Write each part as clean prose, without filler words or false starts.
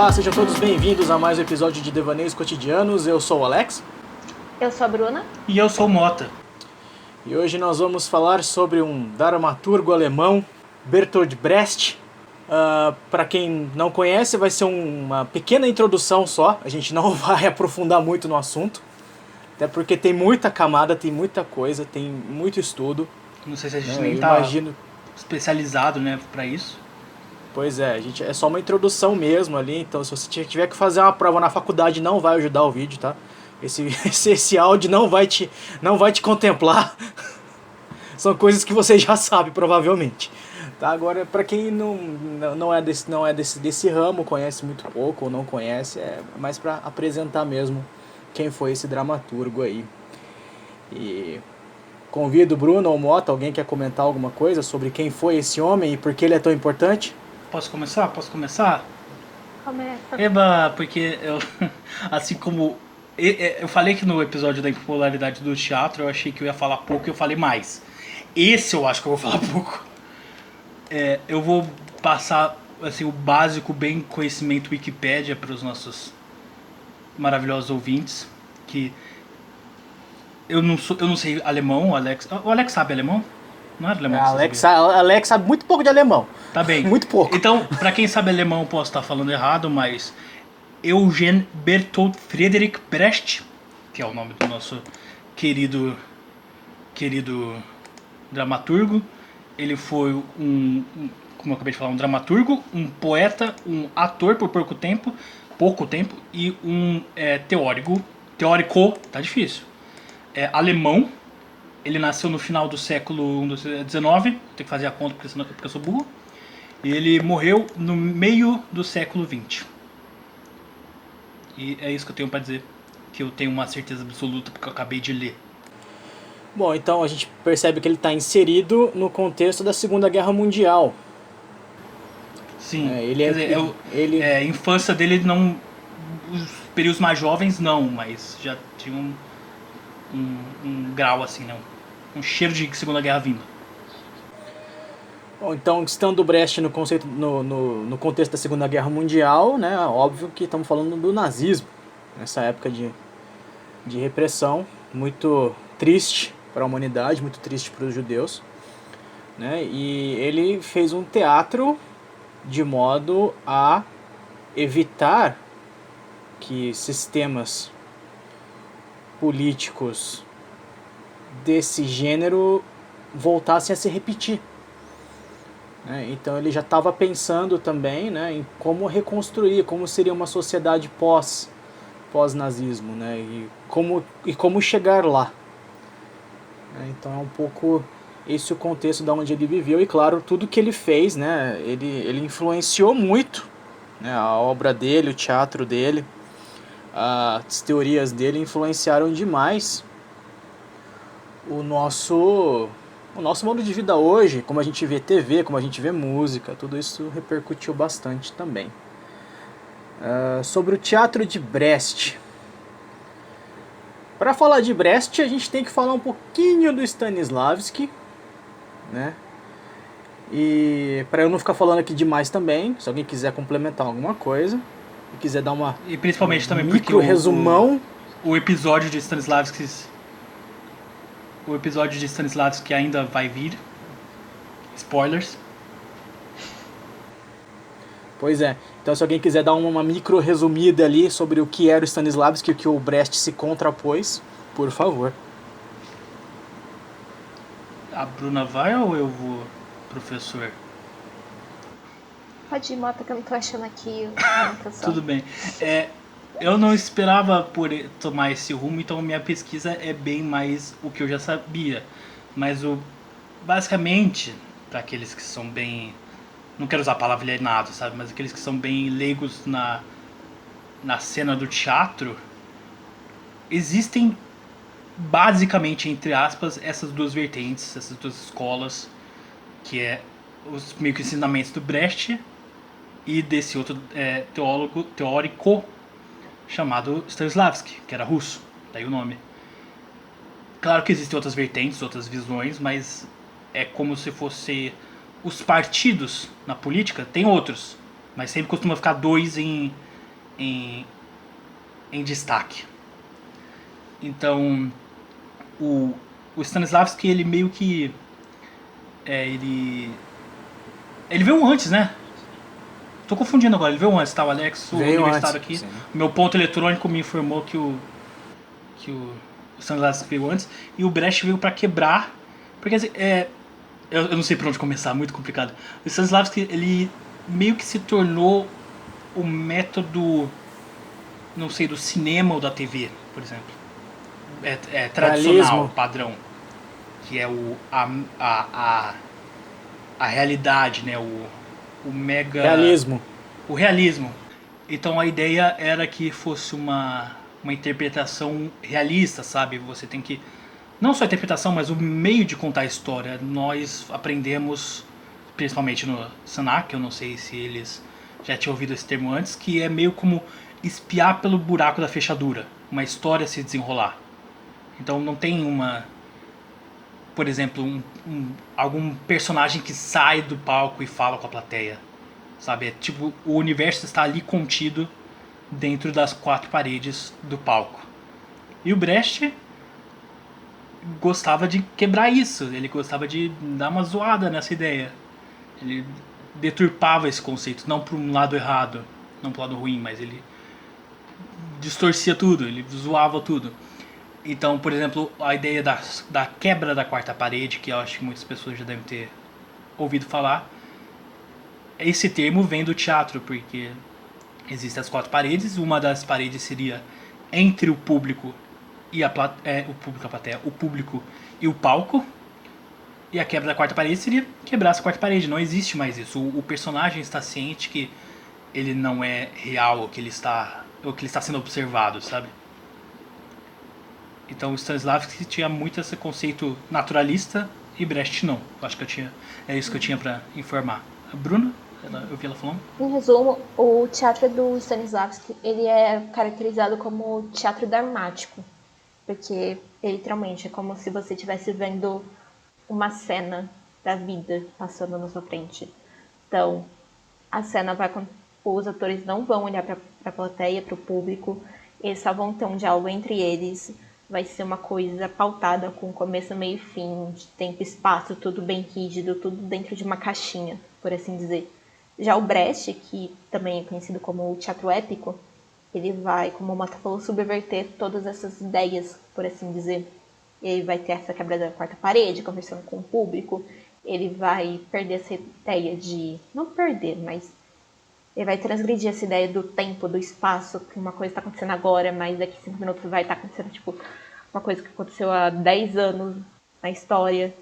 Olá, sejam todos bem-vindos a mais um episódio de Devaneios Cotidianos. Eu sou o Alex. Eu sou a Bruna. E eu sou o Mota. E hoje nós vamos falar sobre um dramaturgo alemão, Bertolt Brecht. Para quem não conhece, vai ser uma pequena introdução só. A gente não vai aprofundar muito no assunto. Até porque tem muita camada, tem muita coisa, tem muito estudo. Não sei se a gente nem tá especializado, né, pra isso. Pois é, é só uma introdução mesmo ali. Então se você tiver que fazer uma prova na faculdade, não vai ajudar o vídeo, tá? Esse áudio não vai te contemplar. São coisas que você já sabe, provavelmente. Tá? Agora, para quem não é desse ramo, conhece muito pouco ou não conhece, é mais para apresentar mesmo quem foi esse dramaturgo aí. E convido o Bruno ou o Mota, alguém quer comentar alguma coisa sobre quem foi esse homem e por que ele é tão importante? Posso começar? Começa. Eba, porque eu, assim como eu falei que no episódio da impopularidade do teatro eu achei que eu ia falar pouco e eu falei mais. Esse eu acho que eu vou falar pouco. Eu vou passar assim, o básico, bem conhecimento Wikipédia para os nossos maravilhosos ouvintes. Que eu não sei alemão, o Alex sabe alemão? Não era alemão? Alex sabe muito pouco de alemão. Tá bem. Muito pouco. Então, pra quem sabe alemão, eu posso estar falando errado, mas Eugen Bertolt Friedrich Brecht, que é o nome do nosso querido dramaturgo. Ele foi como eu acabei de falar, um dramaturgo, um poeta, um ator por pouco tempo, e um teórico, tá difícil, alemão. Ele nasceu no final do século XIX, tenho que fazer a conta porque eu sou burro. E ele morreu no meio do século XX. E é isso que eu tenho pra dizer, que eu tenho uma certeza absoluta porque eu acabei de ler. Bom, então a gente percebe que ele está inserido no contexto da Segunda Guerra Mundial. Sim, a infância dele não... Os períodos mais jovens não, mas já tinha um grau assim, não. Um cheiro de Segunda Guerra vindo. Bom, então, estando Brecht no contexto da Segunda Guerra Mundial, né, óbvio que estamos falando do nazismo, nessa época de repressão, muito triste para a humanidade, muito triste para os judeus, né, e ele fez um teatro de modo a evitar que sistemas políticos desse gênero voltassem a se repetir. Então ele já estava pensando também, né, em como reconstruir, como seria uma sociedade pós-nazismo, né, e como chegar lá. Então é um pouco esse o contexto de onde ele viveu e, claro, tudo que ele fez, né, ele influenciou muito, né, a obra dele, o teatro dele, as teorias dele influenciaram demais o nosso modo de vida hoje, como a gente vê TV, como a gente vê música, tudo isso repercutiu bastante também. Sobre o teatro de Brecht. Para falar de Brecht, a gente tem que falar um pouquinho do Stanislavski, né? E para eu não ficar falando aqui demais também, se alguém quiser complementar alguma coisa, e quiser dar uma e principalmente também micro resumão, o episódio de Stanislavski ainda vai vir. Spoilers. Pois é. Então se alguém quiser dar uma micro resumida ali sobre o que era o Stanislavski e o que o Brecht se contrapôs, por favor. A Bruna vai ou eu vou, professor? Pode ir, Mota, que eu não tô achando aqui Tudo bem. Eu não esperava por tomar esse rumo, então minha pesquisa é bem mais o que eu já sabia. Mas basicamente, para aqueles que são bem... Não quero usar a palavra alienado, sabe? Mas aqueles que são bem leigos na cena do teatro, existem basicamente, entre aspas, essas duas vertentes, essas duas escolas, que é os meio que ensinamentos do Brecht e desse outro teórico chamado Stanislavski, que era russo, daí o nome. Claro que existem outras vertentes, outras visões, mas é como se fosse os partidos na política, tem outros, mas sempre costuma ficar dois em em, em destaque. Então, o Stanislavski, ele meio que... ele veio antes, né? Tô confundindo agora, ele veio antes, tá? O Alex, o Veio universitário antes, aqui. sim. Meu ponto eletrônico me informou que o Stanislavski veio antes. E o Brecht veio pra quebrar. Porque assim, eu não sei por onde começar, muito complicado. O Stanislavski, ele meio que se tornou o método, não sei, do cinema ou da TV, por exemplo. Tradicional, Realismo. padrão. Que é a realidade, né? O mega... Realismo. O realismo. Então a ideia era que fosse uma interpretação realista, sabe? Você tem que... Não só a interpretação, mas o meio de contar a história. Nós aprendemos, principalmente no Senac, eu não sei se eles já tinham ouvido esse termo antes, que é meio como espiar pelo buraco da fechadura. Uma história se desenrolar. Então não tem por exemplo, algum personagem que sai do palco e fala com a plateia. Sabe? É tipo, o universo está ali contido dentro das 4 paredes do palco. E o Brecht gostava de quebrar isso. Ele gostava de dar uma zoada nessa ideia. Ele deturpava esse conceito, não para um lado errado, não para o lado ruim, mas ele distorcia tudo, ele zoava tudo. Então, por exemplo, a ideia da quebra da 4ª parede, que eu acho que muitas pessoas já devem ter ouvido falar, esse termo vem do teatro, porque existem as 4 paredes, uma das paredes seria entre o público e o público e o palco, e a quebra da 4ª parede seria quebrar essa 4ª parede. Não existe mais isso. O personagem está ciente que ele não é real, ou que ele está sendo observado, sabe? Então o Stanislavski tinha muito esse conceito naturalista e Brecht não. Eu acho que é isso que eu tinha para informar. A Bruna, eu vi ela falando. Em resumo, o teatro do Stanislavski, ele é caracterizado como teatro dramático, porque literalmente é como se você estivesse vendo uma cena da vida passando na sua frente. Então, a cena os atores não vão olhar para a plateia, para o público, eles só vão ter um diálogo entre eles. Vai ser uma coisa pautada com começo, meio e fim, de tempo e espaço, tudo bem rígido, tudo dentro de uma caixinha, por assim dizer. Já o Brecht, que também é conhecido como o teatro épico, ele vai, como o Mata falou, subverter todas essas ideias, por assim dizer. Ele vai ter essa quebra da 4ª parede, conversando com o público. Ele vai perder essa ideia de... Não perder, mas... Ele vai transgredir essa ideia do tempo, do espaço, que uma coisa está acontecendo agora, mas daqui 5 minutos vai estar acontecendo, tipo, uma coisa que aconteceu há 10 anos na história.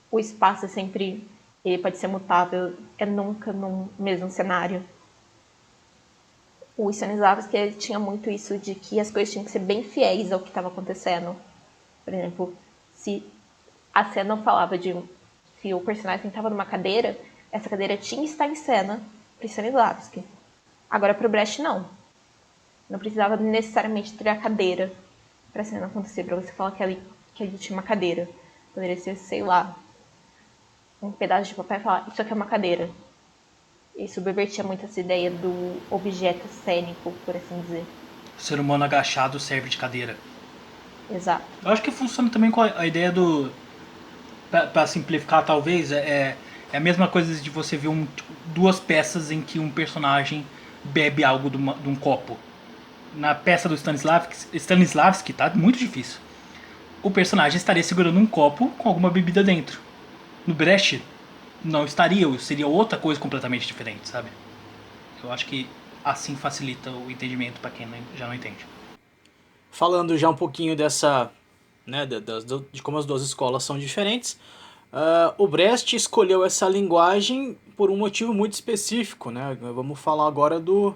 O espaço é sempre... Ele pode ser mutável, é nunca no mesmo cenário. O Stanislavski, ele tinha muito isso de que as coisas tinham que ser bem fiéis ao que estava acontecendo. Por exemplo, se a cena falava de... Se o personagem estava numa cadeira, essa cadeira tinha que estar em cena para Stanislavski. Agora, para o Brecht, não. Não precisava necessariamente ter a cadeira para a cena acontecer, para você falar que ali tinha uma cadeira. Poderia ser, sei lá, um pedaço de papel e falar, isso aqui é uma cadeira. Isso subvertia muito essa ideia do objeto cênico, por assim dizer. O ser humano agachado serve de cadeira. Exato. Eu acho que funciona também com a ideia do... Pra simplificar, talvez, é a mesma coisa de você ver 2 peças em que um personagem bebe algo de um copo. Na peça do Stanislavski, tá muito difícil. O personagem estaria segurando um copo com alguma bebida dentro. No Brecht, não estaria, seria outra coisa completamente diferente, sabe? Eu acho que assim facilita o entendimento para quem já não entende. Falando já um pouquinho dessa, né, de como as 2 escolas são diferentes, o Brecht escolheu essa linguagem por um motivo muito específico, né? Vamos falar agora do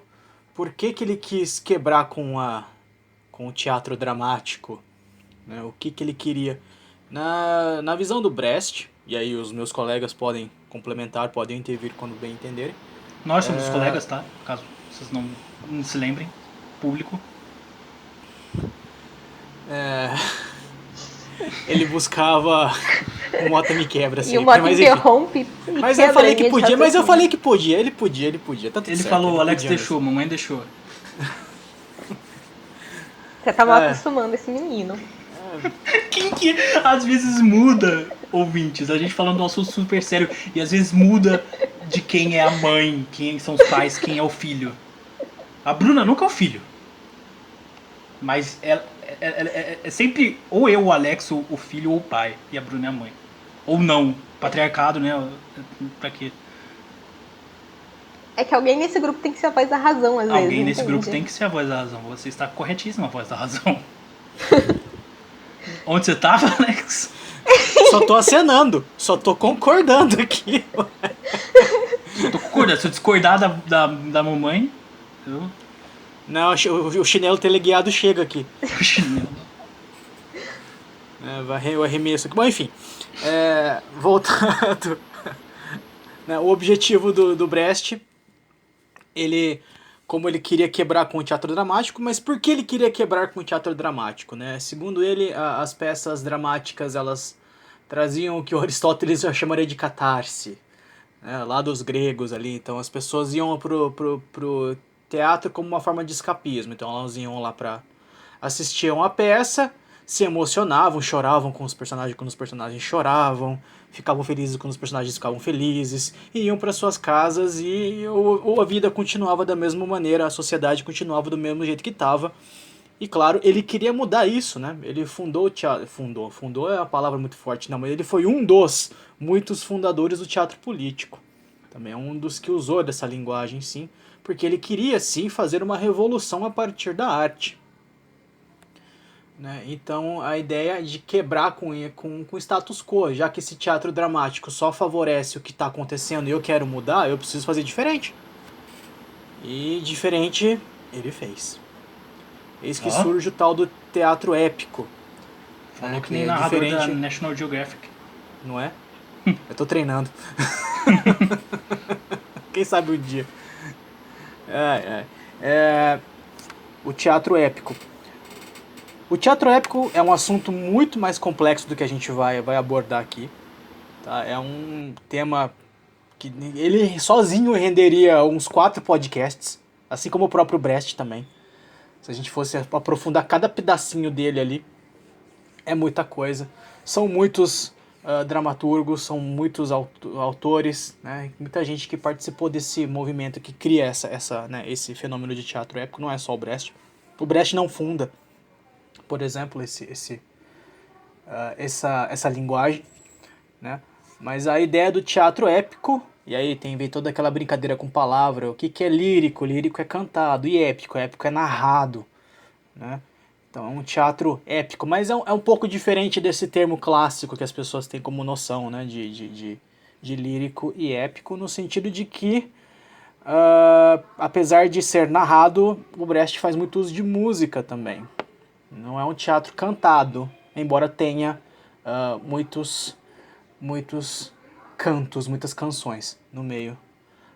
porquê que ele quis quebrar com o teatro dramático, né? O que ele queria. Na visão do Brecht, e aí os meus colegas podem complementar, podem intervir quando bem entenderem. Nós somos colegas, tá? Caso vocês não se lembrem, público. Ele buscava... O Mota me quebra sempre. E o Mota interrompe. Mas eu falei que podia, ele podia. Tá tudo Ele certo, falou, o Alex podia deixou, mesmo. mamãe deixou. Você tá mal É. acostumando esse menino. Quem que às vezes muda, ouvintes? A gente falando do assunto super sério e às vezes muda de quem é a mãe, quem são os pais, quem é o filho. A Bruna nunca é o filho. Mas é sempre ou eu, o Alex, o filho ou o pai. E a Bruna é a mãe. Ou não. Patriarcado, né? Pra quê? É que alguém nesse grupo tem que ser a voz da razão, às vezes. Alguém nesse entende? grupo tem que ser a voz da razão. Você está corretíssima, a voz da razão. Onde você tava, Alex? Só tô acenando, só tô concordando aqui. Eu tô concordando. Se eu discordar da mamãe, eu... Não, o chinelo teleguiado chega aqui. o chinelo. O arremesso aqui. Bom, enfim. Voltando. Né, o objetivo do Brecht, como ele queria quebrar com o teatro dramático, mas por que ele queria quebrar com o teatro dramático? Né? Segundo ele, as peças dramáticas elas traziam o que o Aristóteles já chamaria de catarse, né? Lá dos gregos ali. Então as pessoas iam pro teatro como uma forma de escapismo. Então elas iam lá para assistiam a peça, se emocionavam, choravam com os personagens quando os personagens choravam, ficavam felizes quando os personagens ficavam felizes, e iam para suas casas e ou a vida continuava da mesma maneira, a sociedade continuava do mesmo jeito que estava. E claro, ele queria mudar isso, né? Ele fundou o teatro. Fundou é uma palavra muito forte, não, mas ele foi um dos muitos fundadores do teatro político. Também é um dos que usou dessa linguagem, sim, porque ele queria, sim, fazer uma revolução a partir da arte. Né? Então, a ideia de quebrar com o status quo, já que esse teatro dramático só favorece o que está acontecendo e eu quero mudar, eu preciso fazer diferente. E diferente, ele fez. Eis que surge o tal do teatro épico. Falou que nem narrador da National Geographic. Não é? Eu tô treinando. Quem sabe um dia. O teatro épico. O teatro épico é um assunto muito mais complexo do que a gente vai abordar aqui. Tá? É um tema que ele sozinho renderia uns 4 podcasts, assim como o próprio Brecht também. Se a gente fosse aprofundar cada pedacinho dele ali, é muita coisa. São muitos dramaturgos, são muitos autores, né? Muita gente que participou desse movimento que cria esse fenômeno de teatro épico. Não é só o Brecht. O Brecht não funda, por exemplo, essa linguagem, né? Mas a ideia do teatro épico, e aí vem toda aquela brincadeira com palavra, o que é lírico? Lírico é cantado, e épico é narrado, né? Então é um teatro épico, mas é um pouco diferente desse termo clássico que as pessoas têm como noção, né? De lírico e épico, no sentido de que, apesar de ser narrado, o Brecht faz muito uso de música também. Não é um teatro cantado, embora tenha muitos cantos, muitas canções no meio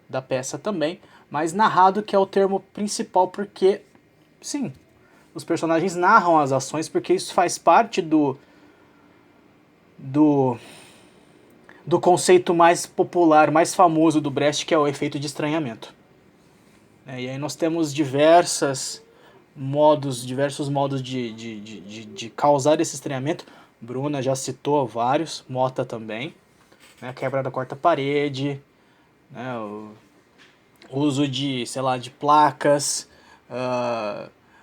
da peça também, mas narrado que é o termo principal porque, sim, os personagens narram as ações porque isso faz parte do conceito mais popular, mais famoso do Brecht, que é o efeito de estranhamento. E aí nós temos diversos modos de causar esse estranhamento. Bruna já citou vários, Mota também, né? Quebra da quarta parede, né? O uso de placas,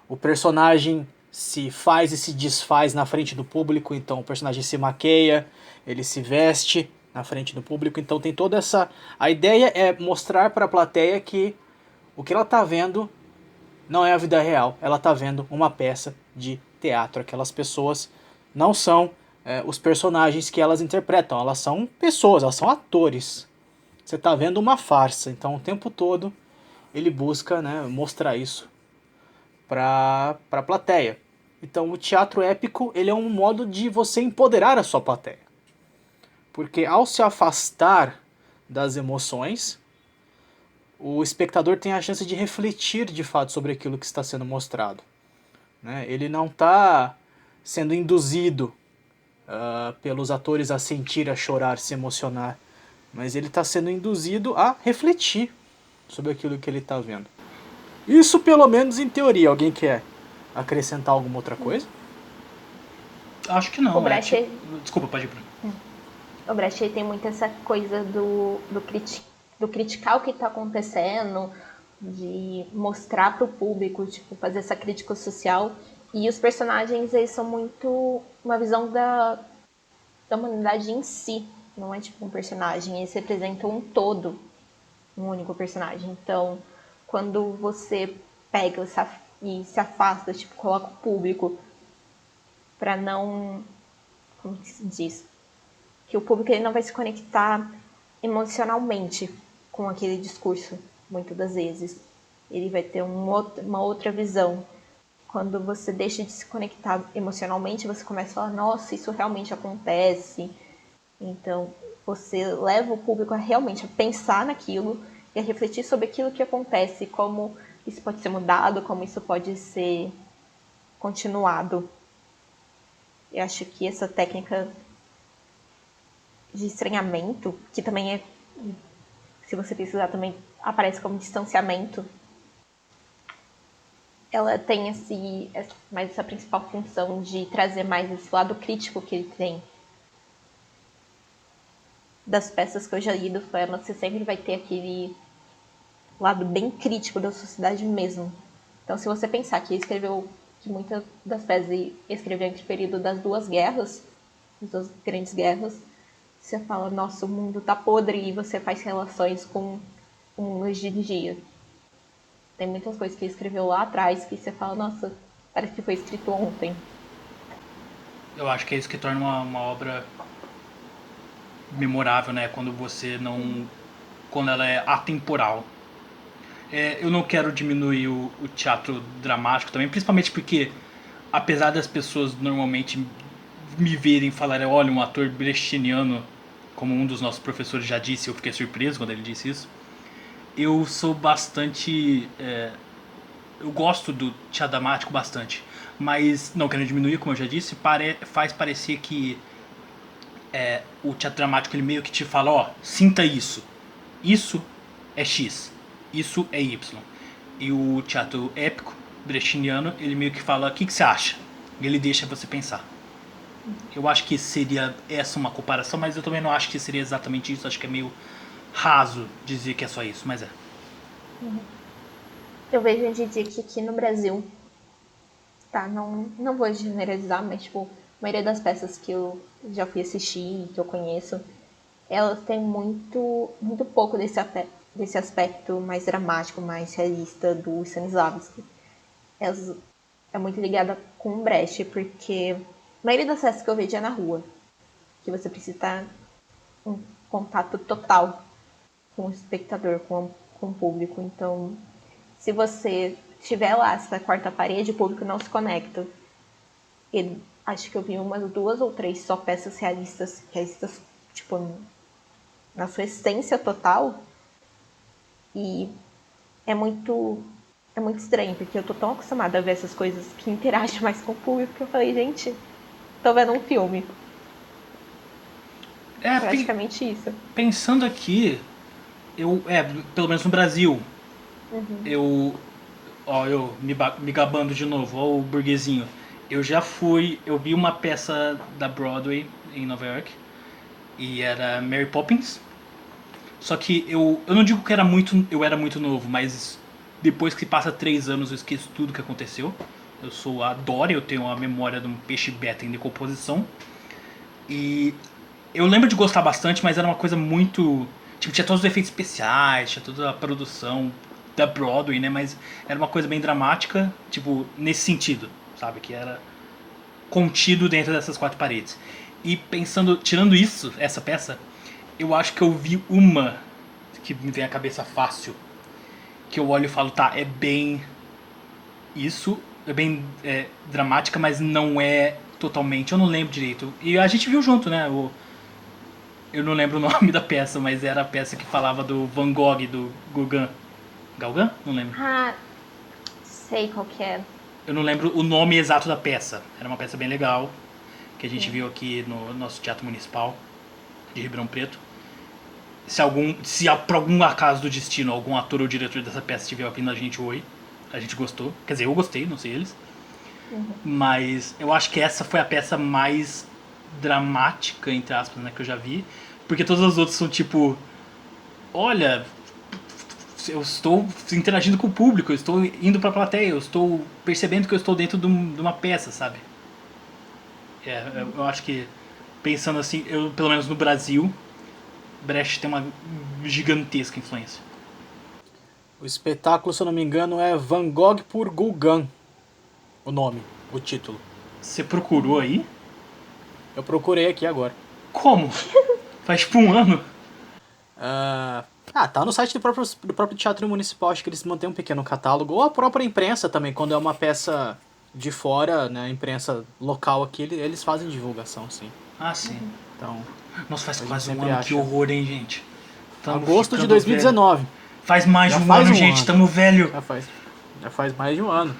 o personagem se faz e se desfaz na frente do público, então o personagem se maqueia, ele se veste na frente do público, então tem toda essa... A ideia é mostrar para a plateia que o que ela está vendo não é a vida real, ela está vendo uma peça de teatro. Aquelas pessoas não são os personagens que elas interpretam, elas são pessoas, elas são atores. Você está vendo uma farsa, então o tempo todo ele busca, né, mostrar isso para a plateia. Então o teatro épico ele é um modo de você empoderar a sua plateia. Porque ao se afastar das emoções, o espectador tem a chance de refletir de fato sobre aquilo que está sendo mostrado. Né? Ele não está sendo induzido pelos atores a sentir, a chorar, se emocionar, mas ele está sendo induzido a refletir sobre aquilo que ele está vendo. Isso pelo menos em teoria. Alguém quer acrescentar alguma outra coisa? Acho que não. O Brecht, Desculpa, pode ir, Bruno. o Brecht tem muito essa coisa do criticar o que está acontecendo, de mostrar para o público, tipo, fazer essa crítica social. E os personagens, eles são muito uma visão da humanidade em si. Não é tipo um personagem, eles representam um todo, um único personagem. Então, quando você pega e se afasta, tipo, coloca o público para não... Como que se diz? Que o público ele não vai se conectar emocionalmente com aquele discurso, muitas das vezes. Ele vai ter uma outra visão. Quando você deixa de se conectar emocionalmente, você começa a falar, nossa, isso realmente acontece. Então, você leva o público a realmente pensar naquilo e a refletir sobre aquilo que acontece, como isso pode ser mudado, como isso pode ser continuado. Eu acho que essa técnica de estranhamento, que também é, se você pesquisar, também aparece como distanciamento, ela tem mais essa principal função de trazer mais esse lado crítico que ele tem. Das peças que eu já li do Flamer, você sempre vai ter aquele lado bem crítico da sociedade mesmo. Então, se você pensar que ele escreveu, que muitas das peças ele escreveu entre o período das duas guerras, as duas grandes guerras, você fala, nossa, o mundo tá podre, e você faz relações com o mundo hoje em dia. Tem muitas coisas que ele escreveu lá atrás que você fala, nossa, parece que foi escrito ontem. Eu acho que é isso que torna uma obra memorável, né? Quando você não... Quando ela é atemporal. Eu não quero diminuir o teatro dramático também, principalmente porque, apesar das pessoas normalmente me verem e falarem, olha, um ator brechtiano, como um dos nossos professores já disse, eu fiquei surpreso quando ele disse isso, eu sou bastante... eu gosto do teatro dramático bastante, mas não querendo diminuir, como eu já disse, faz parecer que o teatro dramático ele meio que te fala, ó, sinta isso é X, isso é Y. E o teatro épico brechtiano, ele meio que fala, o que você acha? Ele deixa você pensar. Eu acho que seria essa uma comparação, mas eu também não acho que seria exatamente isso. Acho que é meio raso dizer que é só isso, mas é. Eu vejo hoje em dia que aqui no Brasil, tá, não vou generalizar, mas tipo, a maioria das peças que eu já fui assistir, que eu conheço, elas têm muito pouco desse aspecto mais dramático, mais realista do Stanislavski. Elas é muito ligada com o Brecht, porque a maioria das peças que eu vejo é na rua, que você precisa estar em contato total com o espectador, com o público. Então, se você estiver lá, se vai corta a parede, o público não se conecta. E acho que eu vi umas 2 ou 3 só peças realistas tipo, na sua essência total. E é muito estranho, porque eu tô tão acostumada a ver essas coisas que interagem mais com o público que eu falei, gente, tô vendo um filme. Praticamente isso. Pensando aqui, pelo menos no Brasil, eu me gabando de novo, ó o burguesinho. Eu vi uma peça da Broadway em Nova York, e era Mary Poppins. Só que eu não digo que eu era muito novo, mas depois que passa 3 anos eu esqueço tudo que aconteceu. Eu sou a Dory, eu tenho a memória de um peixe beta em decomposição. E eu lembro de gostar bastante, mas era uma coisa muito... Tipo, tinha todos os efeitos especiais, tinha toda a produção da Broadway, né? Mas era uma coisa bem dramática, tipo, nesse sentido, sabe? Que era contido dentro dessas 4 paredes. E pensando, tirando isso, essa peça, eu acho que eu vi uma que me vem à cabeça fácil, que eu olho e falo, tá, é bem isso, é bem dramática, mas não é totalmente, eu não lembro direito. E a gente viu junto, né? Eu não lembro o nome da peça, mas era a peça que falava do Van Gogh, do Gauguin. Gauguin? Não lembro. Ah, sei qual que é. Eu não lembro o nome exato da peça. Era uma peça bem legal, que a gente viu aqui no nosso Teatro Municipal de Ribeirão Preto. Se por algum acaso do destino algum ator ou diretor dessa peça estiver ouvindo a gente, oi, a gente gostou. Quer dizer, eu gostei, não sei eles. Mas eu acho que essa foi a peça mais dramática, entre aspas, né, que eu já vi. Porque todas as outras são tipo, olha, eu estou interagindo com o público, eu estou indo pra plateia, eu estou percebendo que eu estou dentro de uma peça, sabe? Eu acho que, pensando assim, pelo menos no Brasil, Brecht tem uma gigantesca influência. O espetáculo, se eu não me engano, é Van Gogh por Gauguin. O nome, o título. Você procurou aí? Eu procurei aqui agora. Como? Faz tipo um ano? Tá no site do próprio Teatro Municipal, acho que eles mantêm um pequeno catálogo. Ou a própria imprensa também, quando é uma peça de fora, né, imprensa local aqui, eles fazem divulgação, sim. Ah, sim. Então, Nossa, faz a gente quase um sempre ano, acha. que horror, hein, gente? Tamo Agosto de ficando 2019. velho. Faz mais Já de um faz ano, um gente, ano. tamo velho. Já faz mais de um ano.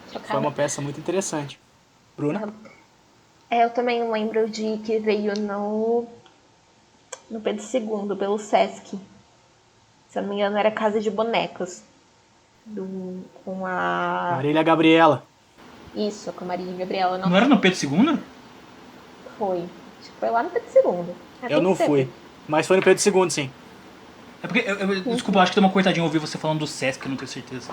Foi Chocada. uma peça muito interessante. Bruna? Eu também lembro de que veio no Pedro II, pelo Sesc. Se eu não me engano, era Casa de Bonecos. Com a. Marília Gabriela. Isso, com a Maria Gabriela. Não era no Pedro II? Foi. Acho que foi lá no Pedro II. Eu não fui. Mas foi no Pedro II, sim. É porque, desculpa, eu acho que deu uma cortadinha, eu ouvi você falando do Sesc, eu não tenho certeza.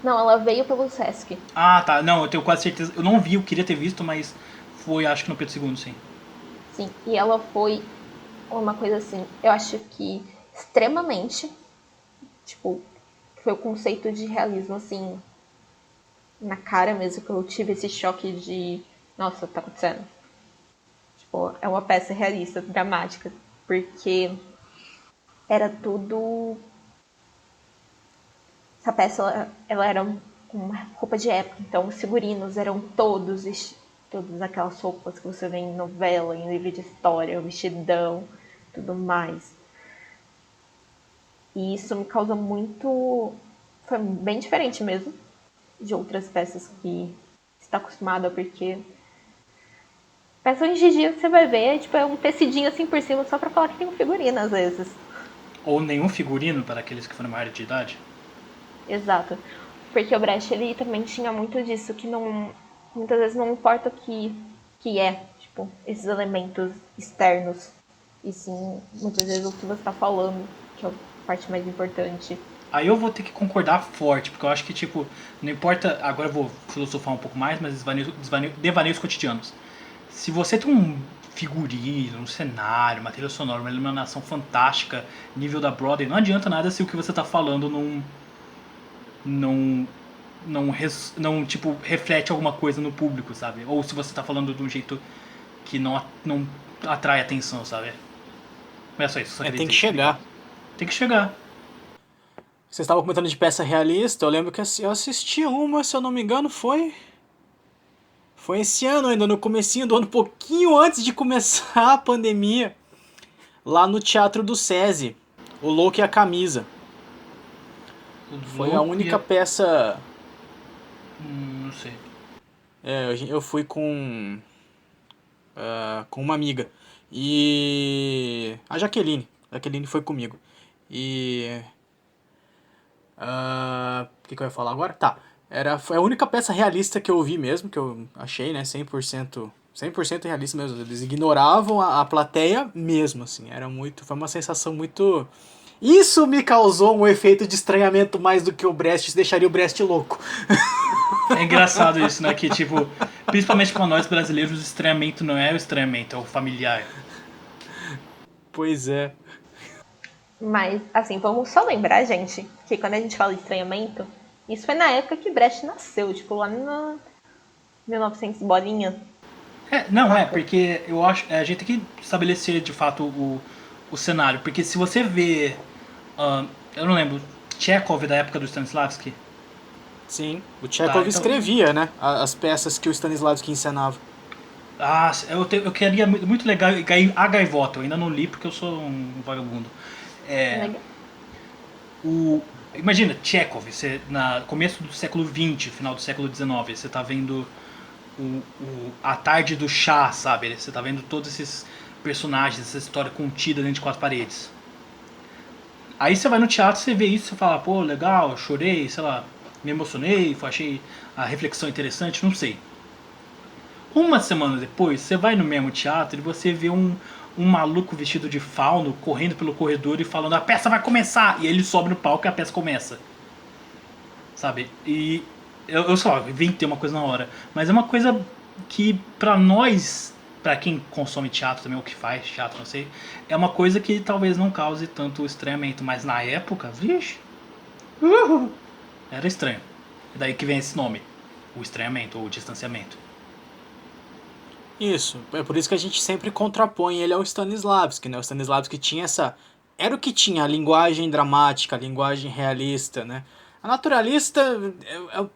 Não, ela veio pelo Sesc. Ah, tá, não, eu tenho quase certeza. Eu não vi, eu queria ter visto, mas foi, acho que no Pedro II, sim. Sim, e ela foi uma coisa assim, eu acho que extremamente, tipo, foi o conceito de realismo, assim, na cara mesmo, que eu tive esse choque de, nossa, tá acontecendo. Tipo, é uma peça realista, dramática, porque era tudo... Essa peça, ela era uma roupa de época, então os figurinos eram todas aquelas roupas que você vê em novela, em livro de história, o vestidão, tudo mais. E isso me causa muito... Foi bem diferente mesmo de outras peças que você está acostumada, porque peça hoje em dia você vai ver, tipo, é um tecidinho assim por cima só pra falar que tem um figurino às vezes. Ou nenhum figurino para aqueles que foram maior de idade. Exato. Porque o Brecht, ele também tinha muito disso, que não... Muitas vezes não importa o que é, tipo, esses elementos externos. E sim, muitas vezes o que você tá falando, que é a parte mais importante. Aí eu vou ter que concordar forte, porque eu acho que, tipo, não importa. Agora eu vou filosofar um pouco mais, mas devaneios cotidianos. Se você tem um figurino, um cenário, uma trilha sonora, uma iluminação fantástica, nível da Broadway, não adianta nada se o que você tá falando não tipo, reflete alguma coisa no público, sabe? Ou se você tá falando de um jeito que não atrai atenção, sabe? Não é só isso. Só queria Tem que dizer, chegar. Tem que chegar. Vocês estavam comentando de peça realista, eu lembro que eu assisti uma, se eu não me engano, foi esse ano ainda, no comecinho do ano, pouquinho antes de começar a pandemia, lá no Teatro do SESI, O Louco e a Camisa. Foi a única peça... Não sei. Eu fui com uma amiga. E... A Jaqueline foi comigo. E... O que eu ia falar agora? Tá. Foi a única peça realista que eu vi mesmo, que eu achei, né? 100% realista mesmo. Eles ignoravam a plateia mesmo, assim. Foi uma sensação muito... Isso me causou um efeito de estranhamento mais do que o Brecht, deixaria o Brecht louco. É engraçado isso, né? Que, tipo, principalmente pra nós brasileiros, o estranhamento não é o estranhamento, é o familiar. Pois é. Mas, assim, vamos só lembrar, gente, que quando a gente fala de estranhamento, isso foi na época que Brecht nasceu, tipo, lá no 1900 bolinha. Porque eu acho a gente tem que estabelecer de fato o cenário, porque se você vê, eu não lembro, Chekhov da época do Stanislavski. Sim, o Chekhov escrevia, né, as peças que o Stanislavski encenava. Eu queria muito legal A Gaivota, eu ainda não li porque eu sou um vagabundo. Imagina, Chekhov, você, na começo do século XX, final do século XIX, você tá vendo a tarde do chá, sabe? Você tá vendo todos esses personagens, essa história contida dentro de quatro paredes. Aí você vai no teatro, você vê isso, você fala, pô, legal, chorei, sei lá, me emocionei, achei a reflexão interessante, não sei. Uma semana depois, você vai no mesmo teatro e você vê um maluco vestido de fauno correndo pelo corredor e falando: a peça vai começar! E ele sobe no palco e a peça começa. Sabe? E eu só inventei uma coisa na hora. Mas é uma coisa que pra nós, pra quem consome teatro também, ou que faz teatro, não sei, é uma coisa que talvez não cause tanto estranhamento. Mas na época, vixe, era estranho. É daí que vem esse nome, o estranhamento ou o distanciamento. Isso, é por isso que a gente sempre contrapõe ele ao Stanislavski, né? O Stanislavski tinha essa... Era o que tinha, a linguagem dramática, a linguagem realista, né? A naturalista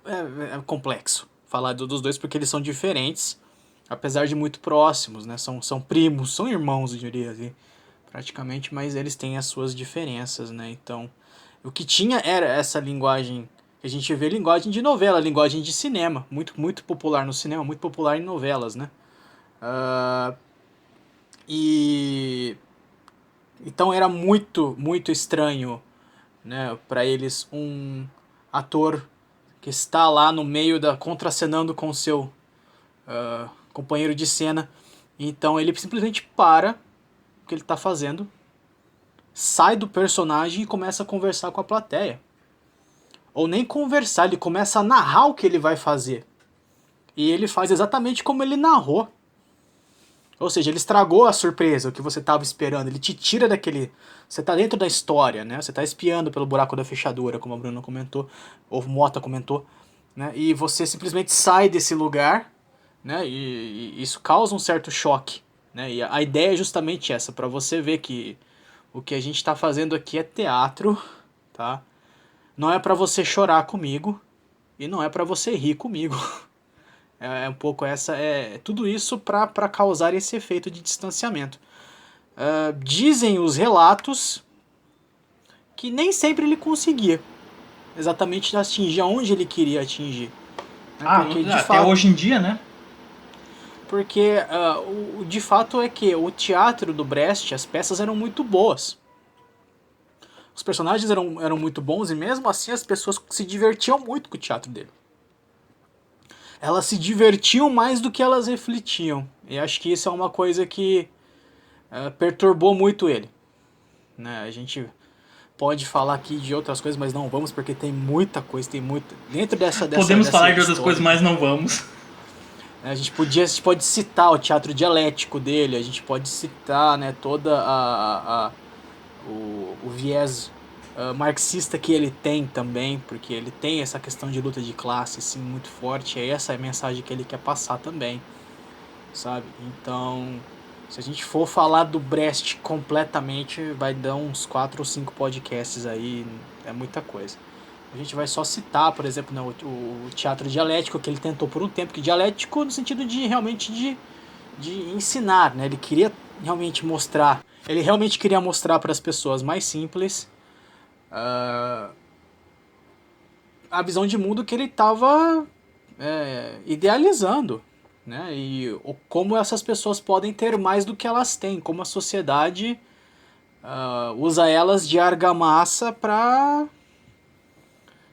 é complexo falar dos dois porque eles são diferentes, apesar de muito próximos, né? São primos, são irmãos, eu diria assim, praticamente, mas eles têm as suas diferenças, né? Então, o que tinha era essa linguagem... A gente vê linguagem de novela, linguagem de cinema, muito popular no cinema, muito popular em novelas, né? E então era muito estranho, né, para eles um ator que está lá no meio da contracenando com o seu companheiro de cena. Então ele simplesmente para o que ele está fazendo, sai do personagem e começa a conversar com a plateia. Ou nem conversar, ele começa a narrar o que ele vai fazer. E ele faz exatamente como ele narrou. Ou seja, ele estragou a surpresa, o que você estava esperando. Ele te tira daquele... Você está dentro da história, né? Você está espiando pelo buraco da fechadura, como a Bruna comentou, ou Mota comentou, né? E você simplesmente sai desse lugar, né? E isso causa um certo choque, né? E a ideia é justamente essa, para você ver que o que a gente está fazendo aqui é teatro, tá? Não é para você chorar comigo e não é para você rir comigo. É um pouco essa... tudo isso para causar esse efeito de distanciamento. Dizem os relatos que nem sempre ele conseguia exatamente atingir aonde ele queria atingir. Né? Porque, de até fato, hoje em dia, né? Porque de fato é que o teatro do Brecht, as peças eram muito boas. Os personagens eram muito bons e mesmo assim as pessoas se divertiam muito com o teatro dele. Elas se divertiam mais do que elas refletiam. E acho que isso é uma coisa que perturbou muito ele. Né? A gente pode falar aqui de outras coisas, mas não vamos porque tem muita coisa, tem muita... Dentro dessa Podemos dessa falar de outras história, coisas, mas não vamos. A gente pode citar o teatro dialético dele, a gente pode citar, né, toda o viés marxista que ele tem também, porque ele tem essa questão de luta de classe assim, muito forte, e essa é a mensagem que ele quer passar também, sabe? Então, se a gente for falar do Brecht completamente, vai dar uns 4 ou 5 podcasts aí, é muita coisa. A gente vai só citar, por exemplo, né, o teatro dialético, que ele tentou por um tempo, que dialético no sentido de realmente de ensinar, né? Ele queria realmente mostrar, ele realmente queria mostrar para as pessoas mais simples a visão de mundo que ele estava idealizando, né? E como essas pessoas podem ter mais do que elas têm, como a sociedade usa elas de argamassa para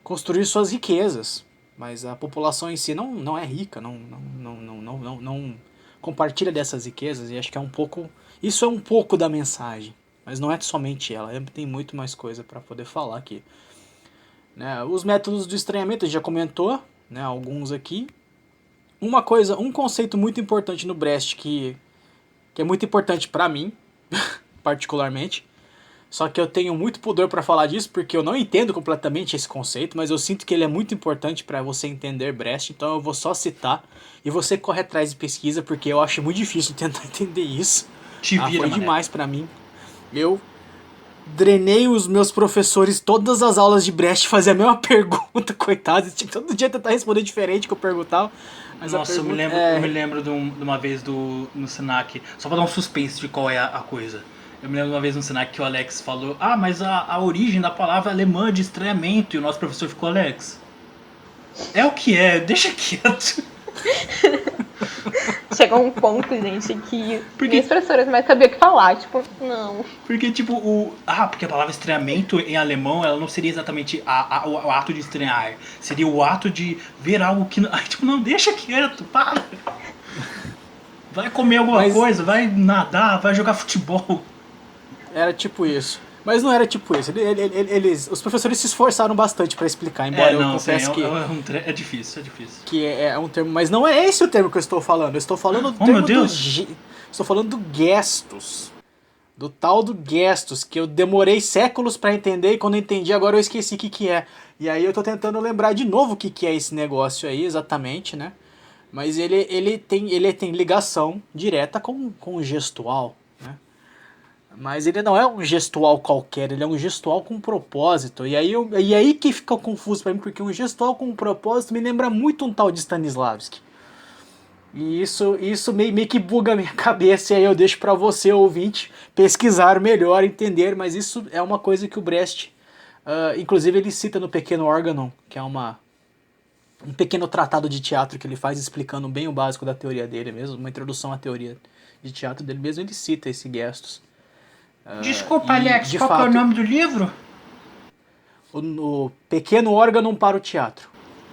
construir suas riquezas, mas a população em si não é rica, não compartilha dessas riquezas, e acho que isso é um pouco da mensagem, mas não é somente ela, tem muito mais coisa para poder falar aqui. Né? Os métodos do estranhamento, a gente já comentou, né, alguns aqui. Um conceito muito importante no Brecht, que é muito importante para mim, particularmente, só que eu tenho muito pudor para falar disso, porque eu não entendo completamente esse conceito, mas eu sinto que ele é muito importante para você entender Brecht, então eu vou só citar, e você corre atrás de pesquisa, porque eu acho muito difícil tentar entender isso. Foi demais para mim. Eu drenei os meus professores todas as aulas de Brecht, fazia a mesma pergunta, coitados, todo dia tentar responder diferente que eu perguntava. Mas nossa, eu me lembro de uma vez no Senac, só pra dar um suspense de qual é a coisa. Eu me lembro de uma vez no Senac que o Alex falou: mas a origem da palavra alemã de estranhamento, e o nosso professor ficou: Alex, é o que é, deixa quieto. chegou um ponto, gente, que Porque- nem as professoras mais sabiam o que falar. Tipo, não. Porque, tipo, porque a palavra estranhamento em alemão, ela não seria exatamente o ato de estranhar. Seria o ato de ver algo que... Ai, tipo, não, deixa quieto, para. Vai comer alguma Mas- coisa, vai nadar, vai jogar futebol. Era tipo isso. Mas não era tipo isso. Os professores se esforçaram bastante pra explicar, embora eu confesse é difícil, que é um termo, mas não é esse o termo que eu estou falando. Eu estou falando do Oh, termo meu Deus. estou falando do gestos. Do tal do gestos, que eu demorei séculos pra entender e quando eu entendi agora eu esqueci o que é. E aí eu tô tentando lembrar de novo o que é esse negócio aí exatamente, né? Mas ele tem ligação direta com o gestual, né? Mas ele não é um gestual qualquer, ele é um gestual com propósito. E aí que fica confuso pra mim, porque um gestual com propósito me lembra muito um tal de Stanislavski. E isso meio que buga a minha cabeça, e aí eu deixo pra você, ouvinte, pesquisar melhor, entender, mas isso é uma coisa que o Brecht, inclusive ele cita no Pequeno Órgão, que é um pequeno tratado de teatro que ele faz explicando bem o básico da teoria dele mesmo, uma introdução à teoria de teatro dele mesmo, ele cita esse gestos. Desculpa, E, Alex, de qual que é o fato, nome do livro? o Pequeno Órgão para o Teatro.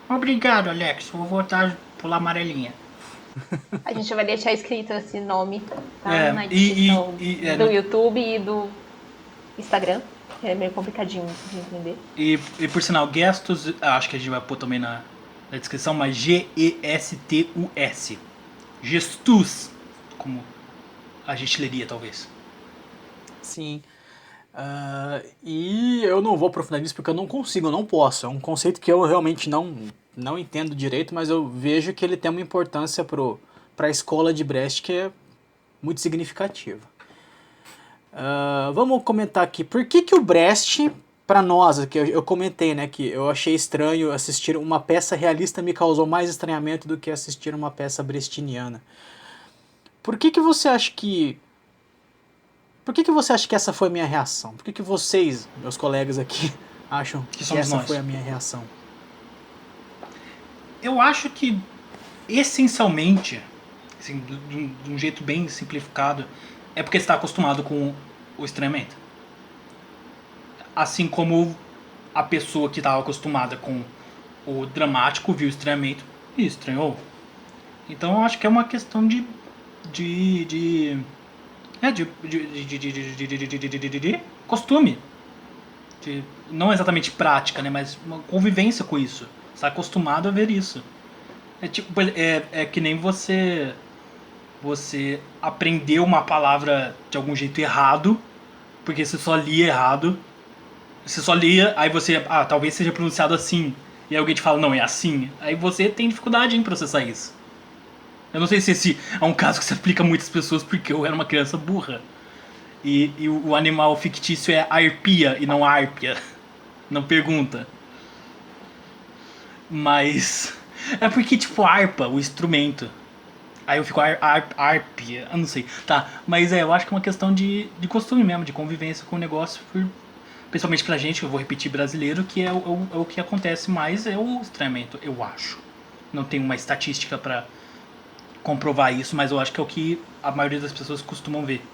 Obrigado, Alex. Vou voltar a pular amarelinha. A gente vai deixar escrito esse nome, tá? É, Na descrição do no- YouTube e do Instagram, que é meio complicadinho de entender. E por sinal, gestos, acho que a gente vai pôr também na descrição, mas Gestus. Gestus, como a gente leria, talvez. Sim. E eu não vou aprofundar nisso porque eu não consigo, eu não posso. É um conceito que eu realmente não entendo direito, mas eu vejo que ele tem uma importância para a escola de Brecht que é muito significativa. Vamos comentar aqui. Por que o Brecht, para nós, que eu comentei, né, que eu achei estranho assistir uma peça realista me causou mais estranhamento do que assistir uma peça brechtiana. Por que você acha que Por que você acha que essa foi a minha reação? Por que vocês, meus colegas aqui, acham Que que somos essa nós. foi a minha reação? Eu acho que, essencialmente, assim, de um jeito bem simplificado, é porque você está acostumado com o estranhamento. Assim como a pessoa que estava acostumada com o dramático viu o estranhamento e estranhou. Então eu acho que é uma questão de costume. Não exatamente prática, né? Mas uma convivência com isso. Você está acostumado a ver isso. É tipo, é que nem você aprendeu uma palavra de algum jeito errado, porque você só lia errado. Você só lia, aí você, talvez seja pronunciado assim. E aí alguém te fala, não, é assim. Aí você tem dificuldade em processar isso. Eu não sei se esse é um caso que se aplica a muitas pessoas, porque eu era uma criança burra. E o animal fictício é arpia e não árpia. Não pergunta. Mas é porque, tipo, harpa, o instrumento. Aí eu fico arpia, eu não sei. Tá, mas eu acho que é uma questão de costume mesmo, de convivência com o negócio. Principalmente pra gente, eu vou repetir brasileiro, que é o que acontece mais, é o estranhamento, eu acho. Não tenho uma estatística pra comprovar isso, mas eu acho que é o que a maioria das pessoas costumam ver.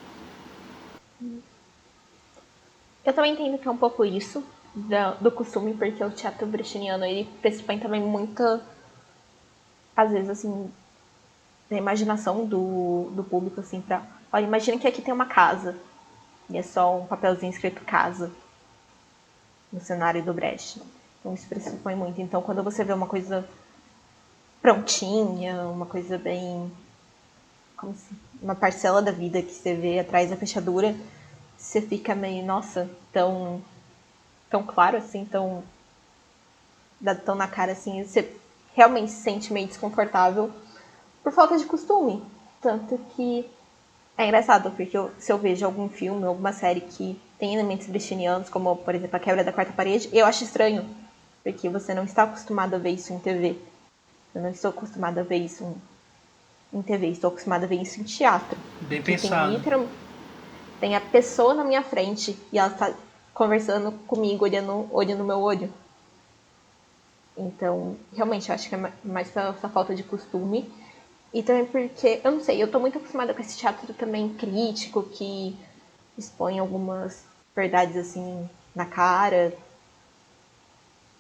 Eu também entendo que é um pouco isso do costume, porque o teatro brechtiano, ele pressupõe também muita, às vezes, assim, da imaginação do público, assim, pra... Olha, imagina que aqui tem uma casa, e é só um papelzinho escrito casa, no cenário do Brecht. Então isso pressupõe muito. Então quando você vê uma coisa prontinha, uma coisa bem... como se, uma parcela da vida que você vê atrás da fechadura, você fica meio, nossa, tão claro assim, tão na cara assim, você realmente se sente meio desconfortável por falta de costume. Tanto que é engraçado, porque se eu vejo algum filme, alguma série que tem elementos brechtianos, como, por exemplo, a quebra da quarta parede, eu acho estranho, porque você não está acostumado a ver isso em TV. Eu não estou acostumada a ver isso em TV, estou acostumada a ver isso em teatro. Bem pensado. Tem a pessoa na minha frente e ela está conversando comigo, olhando olho no meu olho. Então, realmente, eu acho que é mais essa falta de costume. E também porque, eu não sei, eu tô muito acostumada com esse teatro também crítico, que expõe algumas verdades assim na cara,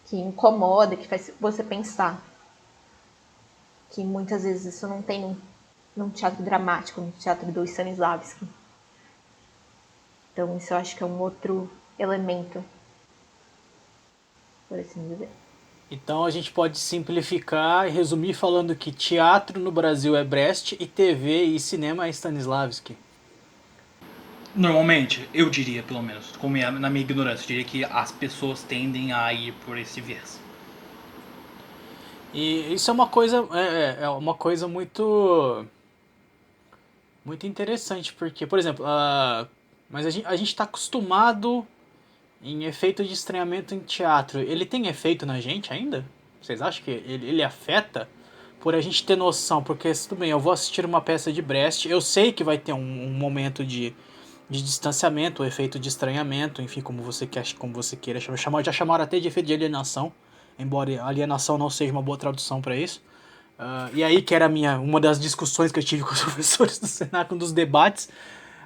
que incomoda, que faz você pensar. Que muitas vezes isso não tem num teatro dramático, no teatro do Stanislavski. Então isso eu acho que é um outro elemento, por assim dizer. Então a gente pode simplificar e resumir falando que teatro no Brasil é Brecht e TV e cinema é Stanislavski. Normalmente, eu diria, pelo menos, na minha ignorância, eu diria que as pessoas tendem a ir por esse viés. E isso é uma coisa, é uma coisa muito interessante, porque, por exemplo, mas a gente está acostumado em efeito de estranhamento em teatro. Ele tem efeito na gente ainda? Vocês acham que ele afeta? Por a gente ter noção, porque tudo bem, eu vou assistir uma peça de Brecht, eu sei que vai ter um momento de distanciamento, o efeito de estranhamento, enfim, como você queira chamar, já chamaram até de efeito de alienação, embora alienação não seja uma boa tradução para isso. E aí que era uma das discussões que eu tive com os professores do Senac, um dos debates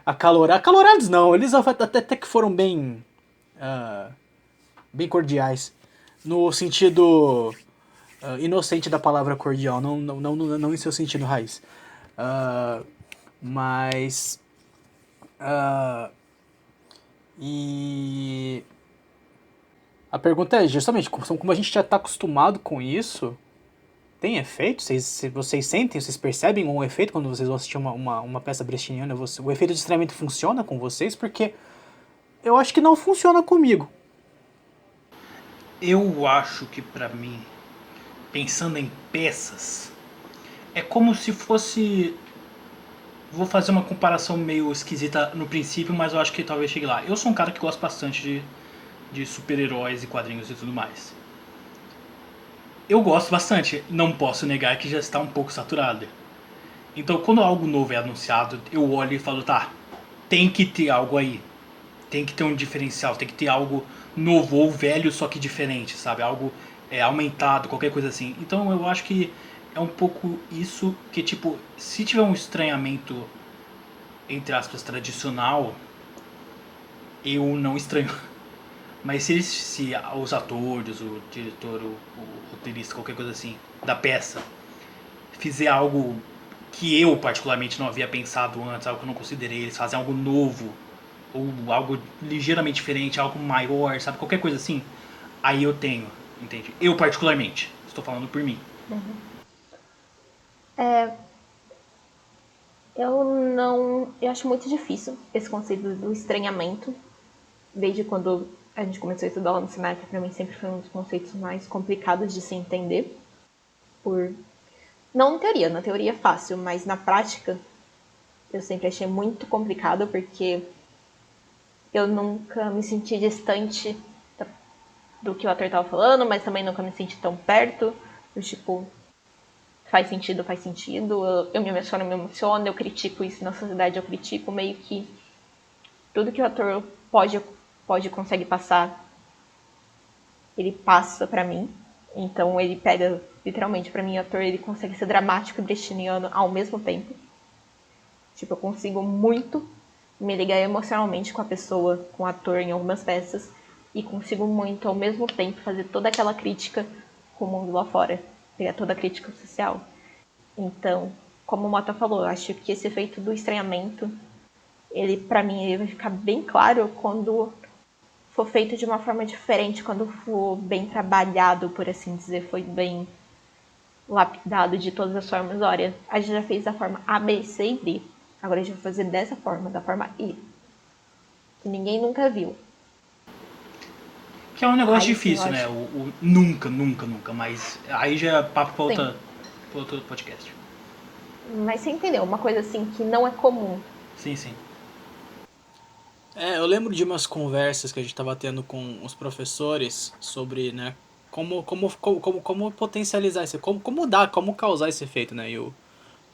acalorados não, eles até que foram bem cordiais, no sentido inocente da palavra cordial, não em seu sentido raiz. Mas e a pergunta é justamente como a gente já está acostumado com isso, tem efeito? Vocês sentem, vocês percebem um efeito quando vocês vão assistir uma peça brechtiana? O efeito de estranhamento funciona com vocês? Porque eu acho que não funciona comigo. Eu acho que pra mim, pensando em peças, é como se fosse. Vou fazer uma comparação meio esquisita no princípio, mas eu acho que talvez chegue lá. Eu sou um cara que gosta bastante de super-heróis e quadrinhos e tudo mais. Eu gosto bastante, não posso negar que já está um pouco saturado. Então, quando algo novo é anunciado, eu olho e falo, tá, tem que ter algo aí. Tem que ter um diferencial, tem que ter algo novo ou velho, só que diferente, sabe? Algo aumentado, qualquer coisa assim. Então, eu acho que é um pouco isso que, tipo, se tiver um estranhamento, entre aspas, tradicional, eu não estranho. Mas se os atores, o diretor, o roteirista, qualquer coisa assim, da peça, fizer algo que eu particularmente não havia pensado antes, algo que eu não considerei, eles fazem algo novo, ou algo ligeiramente diferente, algo maior, sabe? Qualquer coisa assim, aí eu tenho, entende? Eu particularmente, estou falando por mim. Eu não. Eu acho muito difícil esse conceito do estranhamento. Desde quando a gente começou a estudar lá no Senac, pra mim sempre foi um dos conceitos mais complicados de se entender. Por. Não na teoria é fácil, mas na prática eu sempre achei muito complicado porque eu nunca me senti distante do que o ator estava falando, mas também nunca me senti tão perto. Do tipo, faz sentido, faz sentido. Eu me emociono, eu critico isso na sociedade, eu critico meio que tudo que o ator pode consegue passar, ele passa pra mim. Então ele pega, literalmente, pra mim, o ator ele consegue ser dramático e brechtiano ao mesmo tempo. Tipo, eu consigo muito me ligar emocionalmente com a pessoa, com o ator em algumas peças, e consigo muito, ao mesmo tempo, fazer toda aquela crítica com o mundo lá fora, pegar toda a crítica social. Então, como o Mota falou, eu acho que esse efeito do estranhamento, ele, pra mim, ele vai ficar bem claro quando for feito de uma forma diferente, quando for bem trabalhado, por assim dizer, foi bem lapidado de todas as formas. Olha, a gente já fez da forma A, B, C e D. Agora a gente vai fazer dessa forma, da forma E. Que ninguém nunca viu. Que é um negócio Aí sim, eu difícil, né? acho. O nunca, nunca, nunca, mas aí já é papo pra Sim. pra outro podcast. Mas você entendeu? Uma coisa assim que não é comum. Sim, sim. Eu lembro de umas conversas que a gente estava tendo com os professores sobre, né, como potencializar esse, como causar esse efeito, né? E o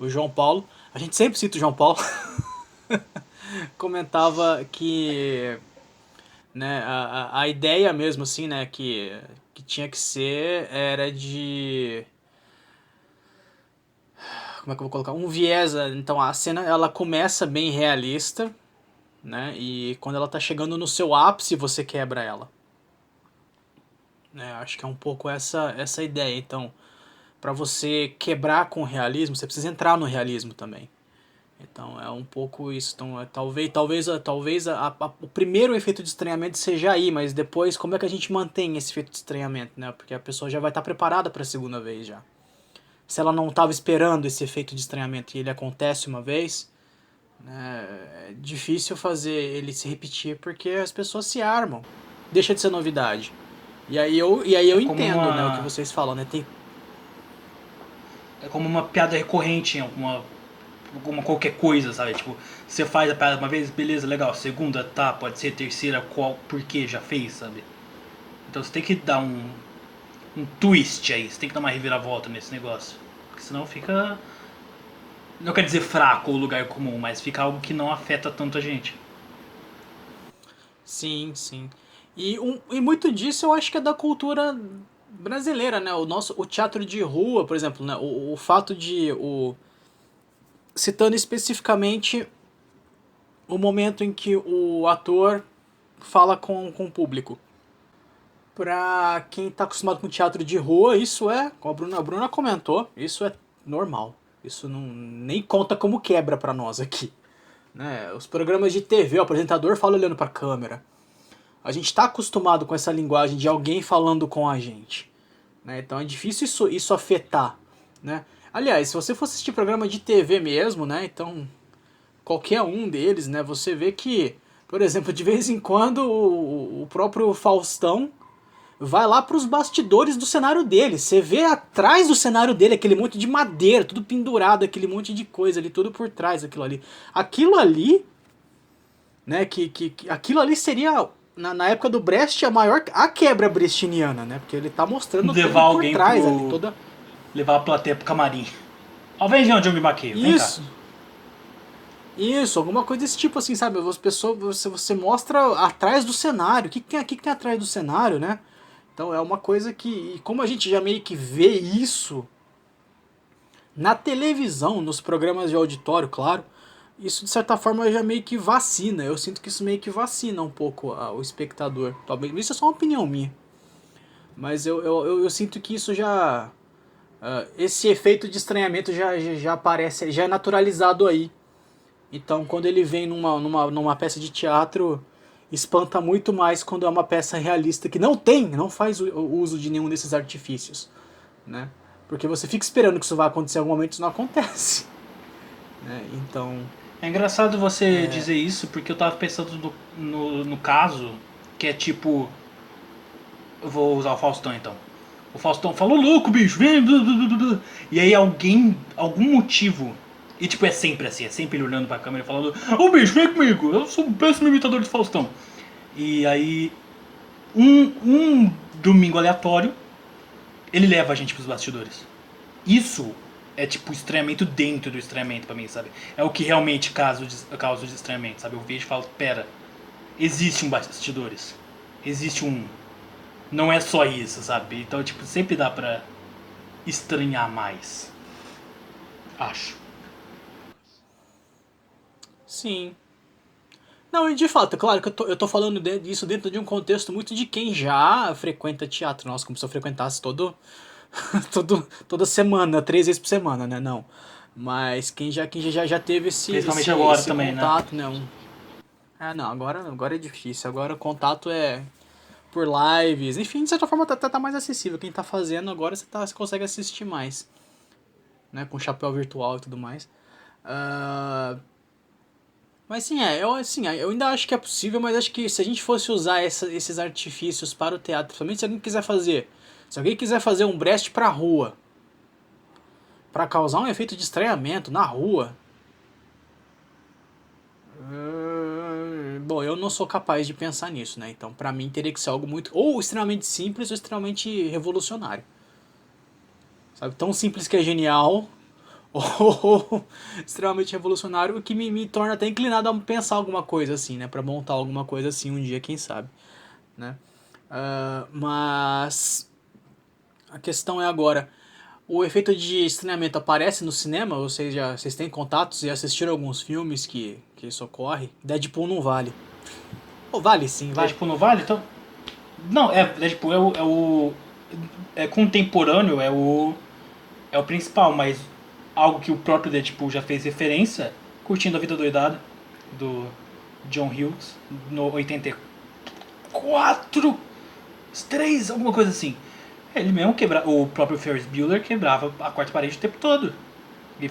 João Paulo, a gente sempre cita o João Paulo, comentava que, né, a ideia mesmo, assim, né, que tinha que ser era de... como é que eu vou colocar? Um viés, então a cena ela começa bem realista, né? E quando ela tá chegando no seu ápice, você quebra ela. Né? Acho que é um pouco essa ideia. Então, para você quebrar com o realismo, você precisa entrar no realismo também. Então, é um pouco isso. Então, o primeiro efeito de estranhamento seja aí, mas depois como é que a gente mantém esse efeito de estranhamento, né? Porque a pessoa já vai estar preparada para a segunda vez já. Se ela não estava esperando esse efeito de estranhamento e ele acontece uma vez, né, é difícil fazer ele se repetir porque as pessoas se armam. Deixa de ser novidade. E aí eu É como entendo, né, o que uma, vocês falam, né? é como uma piada recorrente em alguma qualquer coisa, sabe? Tipo, você faz a piada uma vez, beleza, legal. Segunda, tá, pode ser. Terceira, qual, por que já fez, sabe? Então você tem que dar um twist aí, você tem que dar uma reviravolta nesse negócio. Porque senão fica. Não quer dizer fraco ou lugar comum, mas fica algo que não afeta tanto a gente. Sim, sim. E muito disso eu acho que é da cultura brasileira, né? O teatro de rua, por exemplo, né? O fato de citando especificamente o momento em que o ator fala com o público. Pra quem tá acostumado com teatro de rua, isso é, como a Bruna comentou, isso é normal. Isso não nem conta como quebra pra nós aqui. Né? Os programas de TV, o apresentador fala olhando pra câmera. A gente tá acostumado com essa linguagem de alguém falando com a gente. Né? Então é difícil isso afetar. Né? Aliás, se você for assistir programa de TV mesmo, né? Então qualquer um deles, né? Você vê que, por exemplo, de vez em quando o próprio Faustão vai lá para os bastidores do cenário dele. Você vê atrás do cenário dele aquele monte de madeira, tudo pendurado, aquele monte de coisa ali, tudo por trás daquilo ali. Aquilo ali, né, aquilo ali seria, na época do Brecht, a quebra brechtiana, né? Porque ele tá mostrando Levar tudo por alguém trás ali, pro. toda... Levar a plateia pro camarim. Ó, vem onde eu me maqueio, vem cá. Isso, isso, alguma coisa desse tipo assim, sabe? Você mostra atrás do cenário, o que tem atrás do cenário, né? Então é uma coisa que, e como a gente já meio que vê isso na televisão, nos programas de auditório, claro, isso de certa forma já meio que vacina. Eu sinto que isso meio que vacina um pouco o espectador. Talvez isso é só uma opinião minha, mas eu sinto que isso já esse efeito de estranhamento já aparece, já é naturalizado aí. Então quando ele vem numa peça de teatro, espanta muito mais quando é uma peça realista que não faz o uso de nenhum desses artifícios, né? Porque você fica esperando que isso vai acontecer em algum momento e isso não acontece. Né? Então, É engraçado você dizer isso, porque eu tava pensando no caso, que é tipo. Eu vou usar o Faustão então. O Faustão falou, louco, bicho, vem. E aí algum motivo. E tipo, é sempre assim, é sempre ele olhando pra câmera e falando, ô bicho, vem comigo, eu sou um péssimo imitador de Faustão. E aí, um domingo aleatório, ele leva a gente pros bastidores. Isso é tipo estranhamento dentro do estranhamento pra mim, sabe? É o que realmente causa o estranhamento, sabe? Eu vejo e falo, pera, existe um bastidores. Existe um. Não é só isso, sabe? Então, tipo, sempre dá pra estranhar mais. Acho. sim. Não, e de fato, é claro que eu tô falando disso dentro de um contexto muito de quem já frequenta teatro. Nossa, como se eu frequentasse toda semana, 3 vezes por semana, né? Não. Mas quem já teve Principalmente agora esse também, né? contato, né? Não, agora é difícil. Agora o contato é por lives. Enfim, de certa forma tá mais acessível. Quem tá fazendo agora você consegue assistir mais. Né? Com chapéu virtual e tudo mais. Ah, mas sim, eu ainda acho que é possível, mas acho que se a gente fosse usar esses artifícios para o teatro, principalmente se alguém quiser fazer. Se alguém quiser fazer um Brecht pra rua, para causar um efeito de estranhamento na rua. Bom, eu não sou capaz de pensar nisso, né? Então, pra mim, teria que ser algo muito. Ou extremamente simples ou extremamente revolucionário. Sabe? Tão simples que é genial, ou extremamente revolucionário, o que me torna até inclinado a pensar alguma coisa assim, né? Pra montar alguma coisa assim um dia, quem sabe. Né? Mas. A questão é agora. O efeito de estranhamento aparece no cinema? Vocês têm contatos e assistiram alguns filmes que isso ocorre? Deadpool não vale. Ou vale sim, vai. Deadpool não vale? Então. Não, Deadpool é contemporâneo, é o principal, mas algo que o próprio Deadpool já fez referência, Curtindo a Vida Doidada, do John Hughes, no 84, 3, alguma coisa assim. Ele mesmo o próprio Ferris Bueller quebrava a quarta parede o tempo todo. E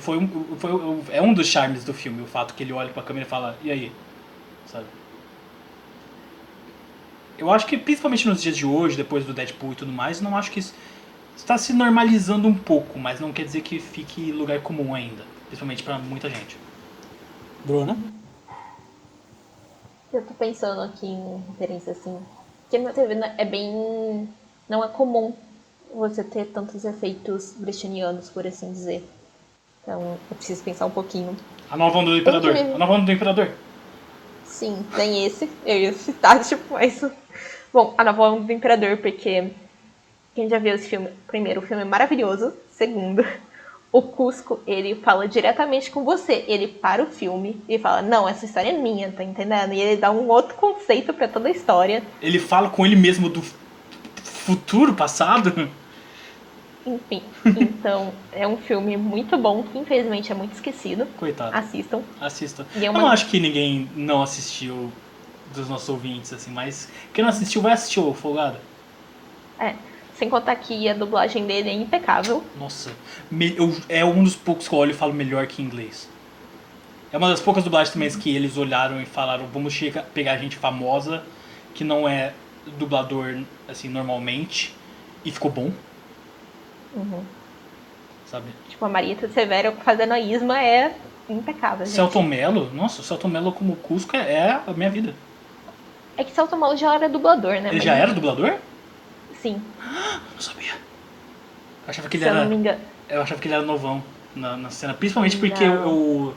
é um dos charmes do filme, o fato que ele olha pra câmera e fala, e aí? Sabe? Eu acho que principalmente nos dias de hoje, depois do Deadpool e tudo mais, não acho que isso está se normalizando um pouco, mas não quer dizer que fique lugar comum ainda, principalmente pra muita gente. Bruna? Eu tô pensando aqui em referência assim. Porque na TV é bem. Não é comum você ter tantos efeitos brechtianos, por assim dizer. Então eu preciso pensar um pouquinho. A nova onda do Imperador. A nova onda do Imperador. Sim, tem esse. Eu ia citar, tipo, mas. Bom, a nova onda do Imperador, porque quem já viu esse filme, primeiro, o filme é maravilhoso. Segundo, o Cusco, ele fala diretamente com você. Ele para o filme e fala, não, essa história é minha, tá entendendo? E ele dá um outro conceito pra toda a história. Ele fala com ele mesmo do futuro, passado. Enfim, então é um filme muito bom, que infelizmente é muito esquecido. Coitado. Assistam. Assista. E é Eu uma- não acho que ninguém não assistiu dos nossos ouvintes, assim, mas quem não assistiu vai assistir o Folgado. É, sem contar que a dublagem dele é impecável. Nossa, é um dos poucos que eu olho e falo melhor que inglês. É uma das poucas dublagens também que eles olharam e falaram, vamos pegar gente famosa, que não é dublador, assim, normalmente, e ficou bom. Sabe? Tipo, a Marieta Severo fazendo a Isma é impecável, gente. Celton Mello, nossa, o Celton Mello como Cusco é a minha vida. É que Celton Mello já era dublador, né? Ele Mas já era enfim, dublador? Sim, Não sabia. Eu achava que ele se eu era. não me engano. Eu achava que ele era novão na cena. Principalmente porque Não. eu.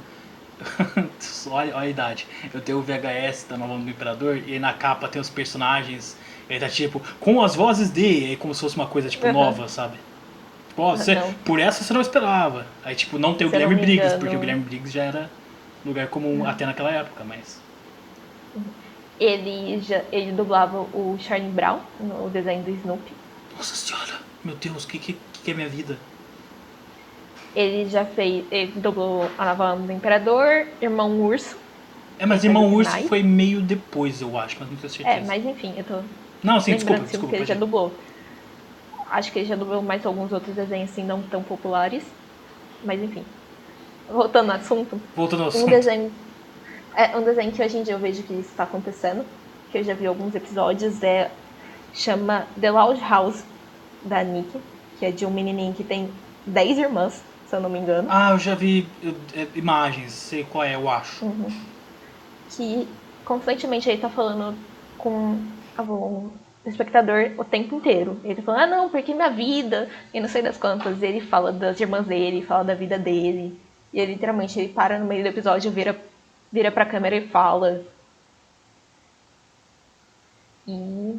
olha a idade. Eu tenho o VHS da Nova Onda do Imperador e aí na capa tem os personagens. Ele tá tipo, com as vozes de. Como se fosse uma coisa tipo Uhum. nova, sabe? Tipo, ó, Não. por essa você não esperava. Aí tipo, não tem o Se eu não Guilherme me Briggs, engano- porque o Guilherme Briggs já era lugar comum até naquela época, mas. Ele dublava o Charlie Brown no desenho do Snoopy. Nossa senhora, meu Deus, o que é minha vida? Ele dublou a Nova Onda do Imperador, Irmão Urso. Mas Ele Irmão faz o Urso Knight. foi meio depois, eu acho, mas não tenho certeza. Mas enfim, eu tô Não, sim, lembrando desculpa, filme que ele pode já ir. dublou. Acho que ele já dublou mais alguns outros desenhos assim, não tão populares. Mas enfim. Voltando ao assunto, Voltando ao um assunto. desenho que hoje em dia eu vejo que isso está acontecendo, que eu já vi alguns episódios, chama The Loud House, da Nick, que é de um menininho que tem 10 irmãs, se eu não me engano. Ah, eu já vi imagens, sei qual é, eu acho. Que constantemente ele tá falando com o espectador o tempo inteiro. Ele tá falando, não, porque minha vida, e não sei das quantas. E ele fala das irmãs dele, fala da vida dele. E ele literalmente ele para no meio do episódio, vira pra câmera e fala. E.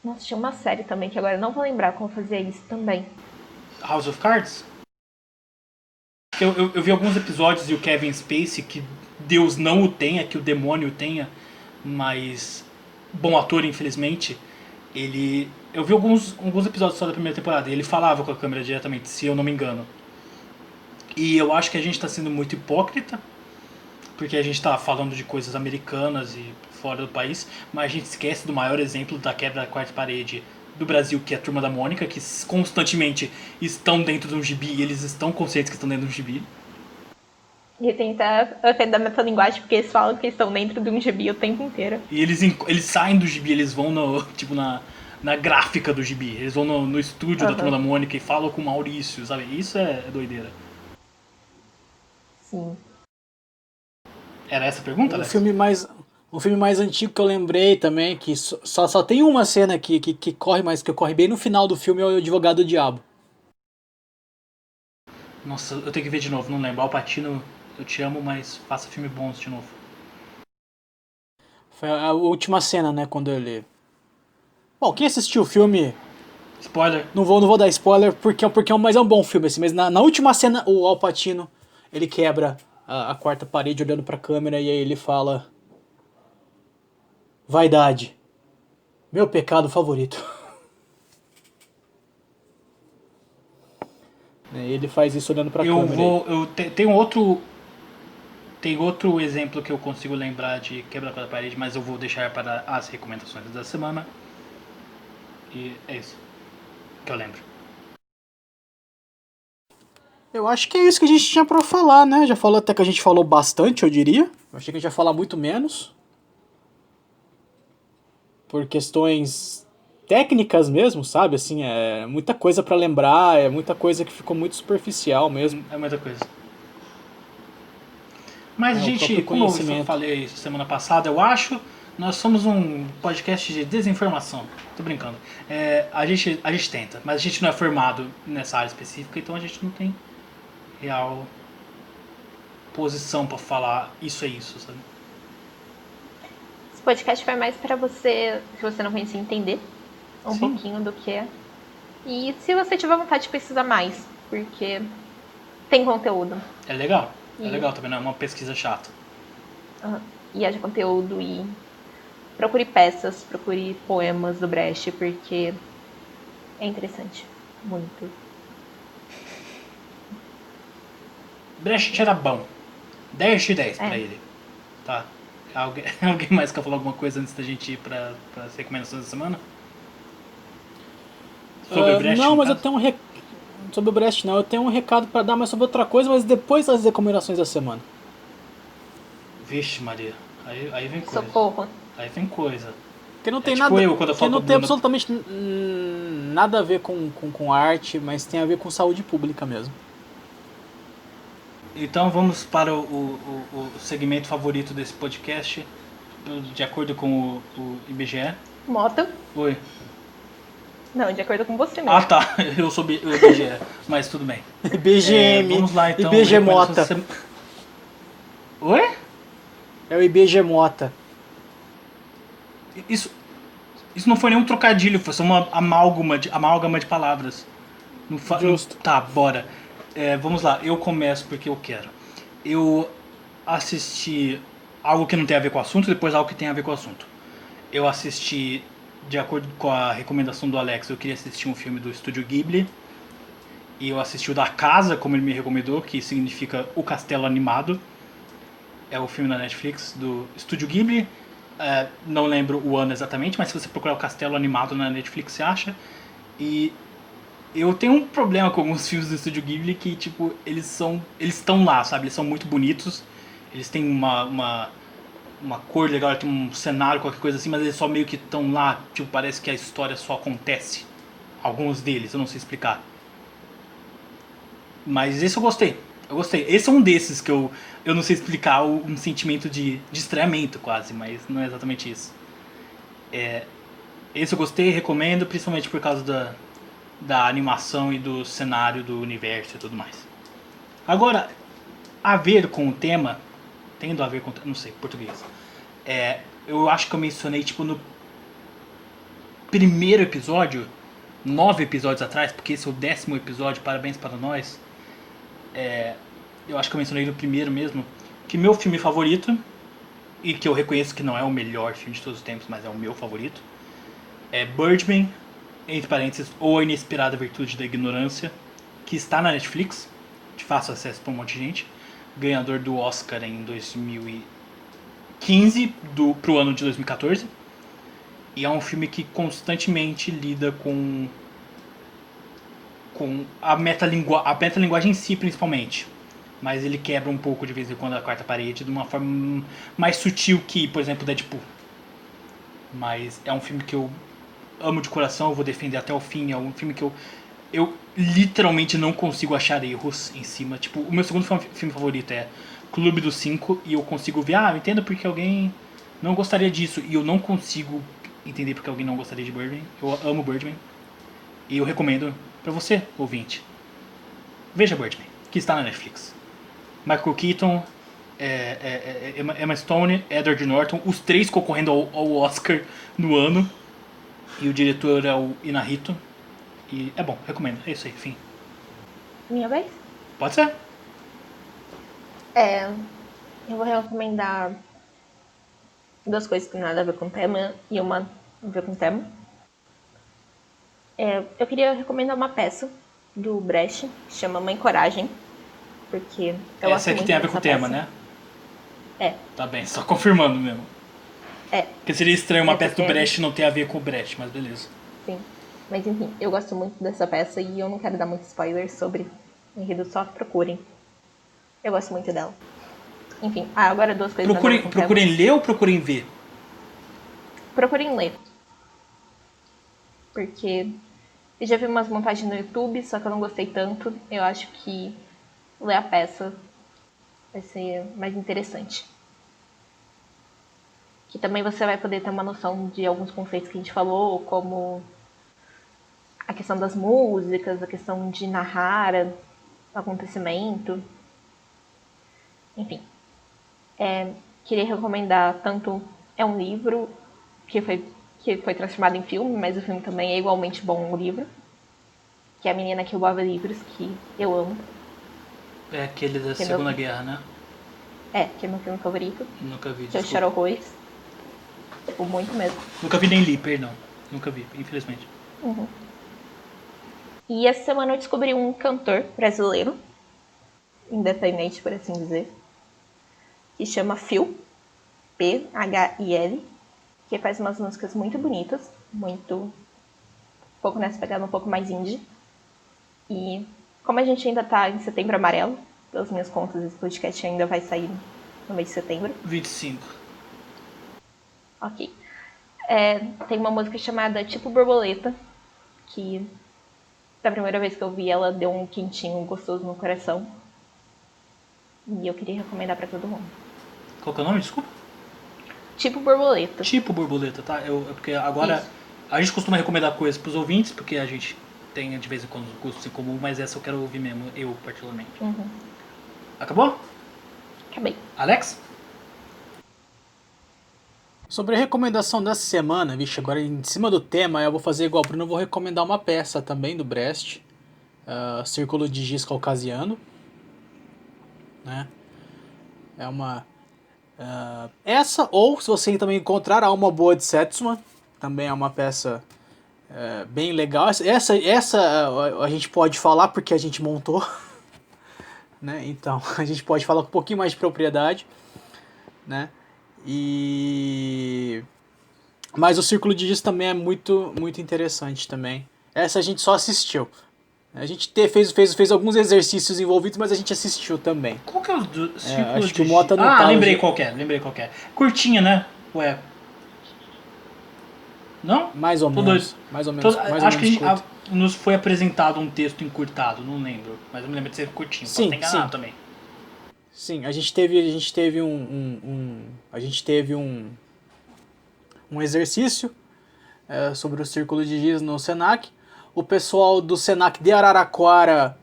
Nossa, tinha uma série também que agora eu não vou lembrar como fazia isso também. House of Cards? Eu vi alguns episódios e o Kevin Spacey, que Deus não o tenha, que o demônio o tenha, mas bom ator, infelizmente, eu vi alguns episódios só da primeira temporada e ele falava com a câmera diretamente, se eu não me engano. E eu acho que a gente está sendo muito hipócrita, porque a gente está falando de coisas americanas e fora do país, mas a gente esquece do maior exemplo da quebra da quarta parede do Brasil, que é a Turma da Mônica, que constantemente estão dentro de um gibi e eles estão conscientes que estão dentro de um gibi. E tem até o efeito da metalinguagem, porque eles falam que estão dentro de um gibi o tempo inteiro. E eles saem do gibi, eles vão tipo, na gráfica do gibi, eles vão no estúdio da Turma da Mônica e falam com o Maurício, sabe? Isso é doideira. Sim. Era essa a pergunta, Alex? Um filme mais antigo que eu lembrei também, que só tem uma cena que corre, mas que corre bem no final do filme, é o Advogado do Diabo. Nossa, eu tenho que ver de novo, não lembro. Al Pacino, eu te amo, mas faça filme bons de novo. Foi a última cena, né, quando ele... Bom, quem assistiu o filme Spoiler. Não vou dar spoiler, mas é um bom filme, assim. Mas na última cena, o Al Pacino, ele quebra a quarta parede olhando pra câmera e aí ele fala... Vaidade. Meu pecado favorito. Ele faz isso olhando pra Eu câmera. vou. Tem outro exemplo que eu consigo lembrar de quebra da parede, mas eu vou deixar para as recomendações da semana. E é isso que eu lembro. Eu acho que é isso que a gente tinha pra falar, né? Já falou até que a gente falou bastante, eu diria. Eu achei que a gente ia falar muito menos. Por questões técnicas mesmo, sabe? Assim, é muita coisa pra lembrar, é muita coisa que ficou muito superficial mesmo. É muita coisa. Mas, É, o gente, próprio como eu conhecimento. falei semana passada, eu acho, nós somos um podcast de desinformação. Tô brincando. A gente tenta, mas a gente não é formado nessa área específica, então a gente não tem real posição pra falar isso é isso, sabe? Esse podcast vai mais pra você, se você não conhecer, entender um Sim. pouquinho do que é. E se você tiver vontade de pesquisar mais, porque tem conteúdo. É legal. É E- legal também, não é uma pesquisa chata. E haja conteúdo e procure peças, procure poemas do Brecht, porque é interessante. Muito. Brecht era bom. 10 de 10 pra É. ele. Tá. Alguém mais quer falar alguma coisa antes da gente ir para as recomendações da semana? Sobre Brecht, Não, no mas eu caso? tenho um recado. Sobre o Brecht, não. Eu tenho um recado pra dar, mas sobre outra coisa, mas depois das recomendações da semana. Vixe, Maria. Aí vem coisa. Socorro. Aí vem coisa. Que não tem tipo nada. eu, quando eu Que falo não com a tem Bruna. absolutamente nada a ver com arte, mas tem a ver com saúde pública mesmo. Então vamos para o segmento favorito desse podcast, de acordo com o IBGE. Moto. Oi. Não, de acordo com você mesmo. Ah tá, eu sou o IBGE, mas tudo bem. IBGM. Vamos lá então. IBG recomendações Mota. da sema- Oi? É o IBG Mota. Isso não foi nenhum trocadilho, foi só uma amálgama de palavras. Justo. Tá, bora. Vamos lá, eu começo porque eu quero. Eu assisti algo que não tem a ver com o assunto, depois algo que tem a ver com o assunto. Eu assisti, de acordo com a recomendação do Alex, eu queria assistir um filme do Estúdio Ghibli. E eu assisti o da Casa, como ele me recomendou, que significa O Castelo Animado. É o filme da Netflix do Estúdio Ghibli. Não lembro o ano exatamente, mas se você procurar o Castelo Animado na Netflix, você acha. E eu tenho um problema com alguns filmes do Estúdio Ghibli que, tipo, eles estão lá, sabe? Eles são muito bonitos. Eles têm uma cor legal, tem um cenário, qualquer coisa assim, mas eles só meio que estão lá. Tipo, parece que a história só acontece. Alguns deles, eu não sei explicar. Mas esse eu gostei. Eu gostei. Esse é um desses que eu não sei explicar um sentimento de estranhamento quase, mas não é exatamente isso. Esse eu gostei, recomendo, principalmente por causa da animação e do cenário do universo e tudo mais. Agora, a ver com o tema, tendo a ver com, não sei, português. Eu acho que eu mencionei tipo no primeiro episódio, 9 episódios atrás, porque esse é o 10º episódio, parabéns para nós. Eu acho que eu mencionei no primeiro mesmo, que meu filme favorito, e que eu reconheço que não é o melhor filme de todos os tempos, mas é o meu favorito, é Birdman, entre parênteses, ou A Inesperada Virtude da Ignorância, que está na Netflix, de fácil acesso para um monte de gente, ganhador do Oscar em 2015 pro ano de 2014, e é um filme que constantemente lida com a metalinguagem em si, principalmente. Mas ele quebra um pouco de vez em quando a quarta parede de uma forma mais sutil que, por exemplo, Deadpool. Mas é um filme que eu amo de coração, eu vou defender até o fim. É um filme que eu literalmente não consigo achar erros em cima. Tipo, o meu segundo filme favorito é Clube dos Cinco, e eu consigo ver, eu entendo porque alguém não gostaria disso. E eu não consigo entender porque alguém não gostaria de Birdman. Eu amo Birdman. E eu recomendo pra você, ouvinte. Veja Birdman, que está na Netflix. Michael Keaton, Emma Stone, Edward Norton, os três concorrendo ao Oscar no ano. E o diretor é o Inarito. E é bom, recomendo. É isso aí, fim. Minha vez? Pode ser? Eu vou recomendar 2 coisas que tem nada a ver com o tema e uma a ver com o tema. Eu queria recomendar uma peça do Brecht, que chama Mãe Coragem, porque eu Essa aqui tem a ver com o tema, peça. né? Tá bem, só confirmando mesmo. Porque seria estranho uma peça do Brecht não ter a ver com o Brecht, mas beleza. Sim. Mas enfim, eu gosto muito dessa peça e eu não quero dar muito spoiler sobre o enredo, só procurem. Eu gosto muito dela. Enfim, agora 2 coisas. Procurem ler ou procurem ver? Procurem ler. Porque eu já vi umas montagens no YouTube, só que eu não gostei tanto. Eu acho que ler a peça vai ser mais interessante. Que também você vai poder ter uma noção de alguns conceitos que a gente falou, como a questão das músicas, a questão de narrar o acontecimento. Enfim. Queria recomendar tanto... É um livro que foi transformado em filme, mas o filme também é igualmente bom, o livro. Que é A Menina que Roubava Livros, que eu amo. É aquele da Segunda Guerra, né? Que é meu filme favorito. Nunca vi, que eu choro horrores. Tipo, muito mesmo. Nunca vi nem li, perdão. Nunca vi, infelizmente. Uhum. E essa semana eu descobri um cantor brasileiro, independente, por assim dizer, que chama Phil, Phil, que faz umas músicas muito bonitas, um pouco nessa pegada um pouco mais indie. E como a gente ainda tá em Setembro Amarelo, pelas minhas contas, esse podcast ainda vai sair no mês de setembro. 25. Ok. Tem uma música chamada Tipo Borboleta, que da primeira vez que eu vi ela deu um quentinho gostoso no coração. E eu queria recomendar pra todo mundo. Qual que é o nome? Desculpa. Tipo Borboleta. Tipo Borboleta, tá? Porque agora Isso. a gente costuma recomendar coisas pros ouvintes, porque a gente tem de vez em quando gostos em comum, mas essa eu quero ouvir mesmo, eu particularmente. Uhum. Acabou? Acabei. Alex? Sobre a recomendação dessa semana, vixe, agora em cima do tema, eu vou fazer igual o Bruno, eu vou recomendar uma peça também do Brecht, Círculo de Giz Caucasiano, né? É uma... essa, ou se você também encontrar, há uma boa de Setsuma, também é uma peça bem legal. Essa a gente pode falar porque a gente montou, né? Então a gente pode falar com um pouquinho mais de propriedade, né? Mas o Círculo de Giz também é muito, muito interessante também. Essa a gente só assistiu. A gente fez alguns exercícios envolvidos, mas a gente assistiu também. Qual que é o do Círculo acho de que o Mota não tá lembrei qual que é. Curtinha, né? Ué. Não? Mais ou Tô menos. doido. Mais ou menos. Acho que nos foi apresentado um texto encurtado, não lembro. Mas eu me lembro de ser curtinho. Posso estar enganado também. Sim, a gente teve um exercício sobre o Círculo de Giz no Senac. O pessoal do Senac de Araraquara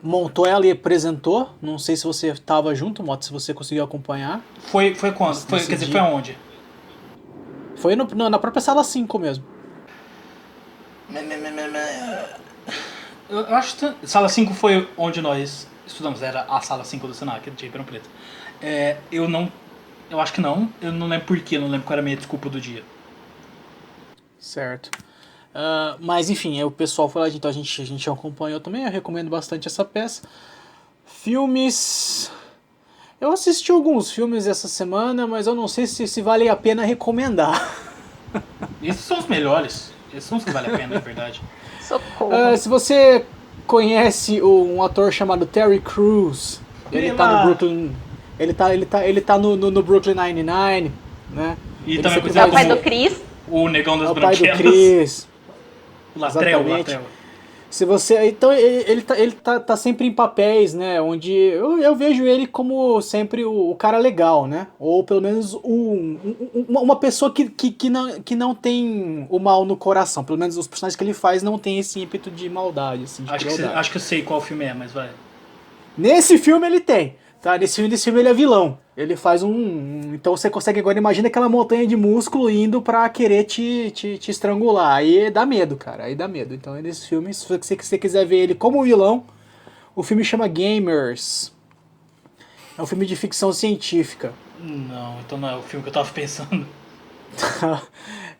montou ela e apresentou. Não sei se você estava junto, Mota, se você conseguiu acompanhar. Foi quando? Quer dizer, foi aonde? Foi na própria sala 5 mesmo. Eu acho que sala 5 foi onde nós estudamos, era a sala 5 do Senac, de Ribeirão Preto. Eu acho que não, eu não lembro porquê, não lembro qual era a minha desculpa do dia. Certo. Mas enfim, o pessoal foi lá, então a gente acompanhou também, eu recomendo bastante essa peça. Filmes... Eu assisti alguns filmes essa semana, mas eu não sei se vale a pena recomendar. Esses são os melhores, esses são os que vale a pena, na verdade. Socorro. Se você conhece um ator chamado Terry Crews, ele tá no Brooklyn... Ele tá no Brooklyn Nine-Nine, né? E ele também É o pai do Chris. O Negão das É o pai Branquelas. do Chris. O Latrell. Se você, então ele tá sempre em papéis, né, onde eu vejo ele como sempre o cara legal, né, ou pelo menos uma pessoa que não tem o mal no coração, pelo menos os personagens que ele faz não tem esse ímpeto de maldade, assim, de crueldade. Acho que eu sei qual filme é, mas vai. Nesse filme ele tem. Tá, nesse filme ele é vilão. Ele faz então você consegue agora, imagina aquela montanha de músculo indo pra querer te estrangular. Aí dá medo, cara. Aí dá medo. Então nesse filme, se você quiser ver ele como vilão, o filme chama Gamers. É um filme de ficção científica. Não, então não é o filme que eu tava pensando.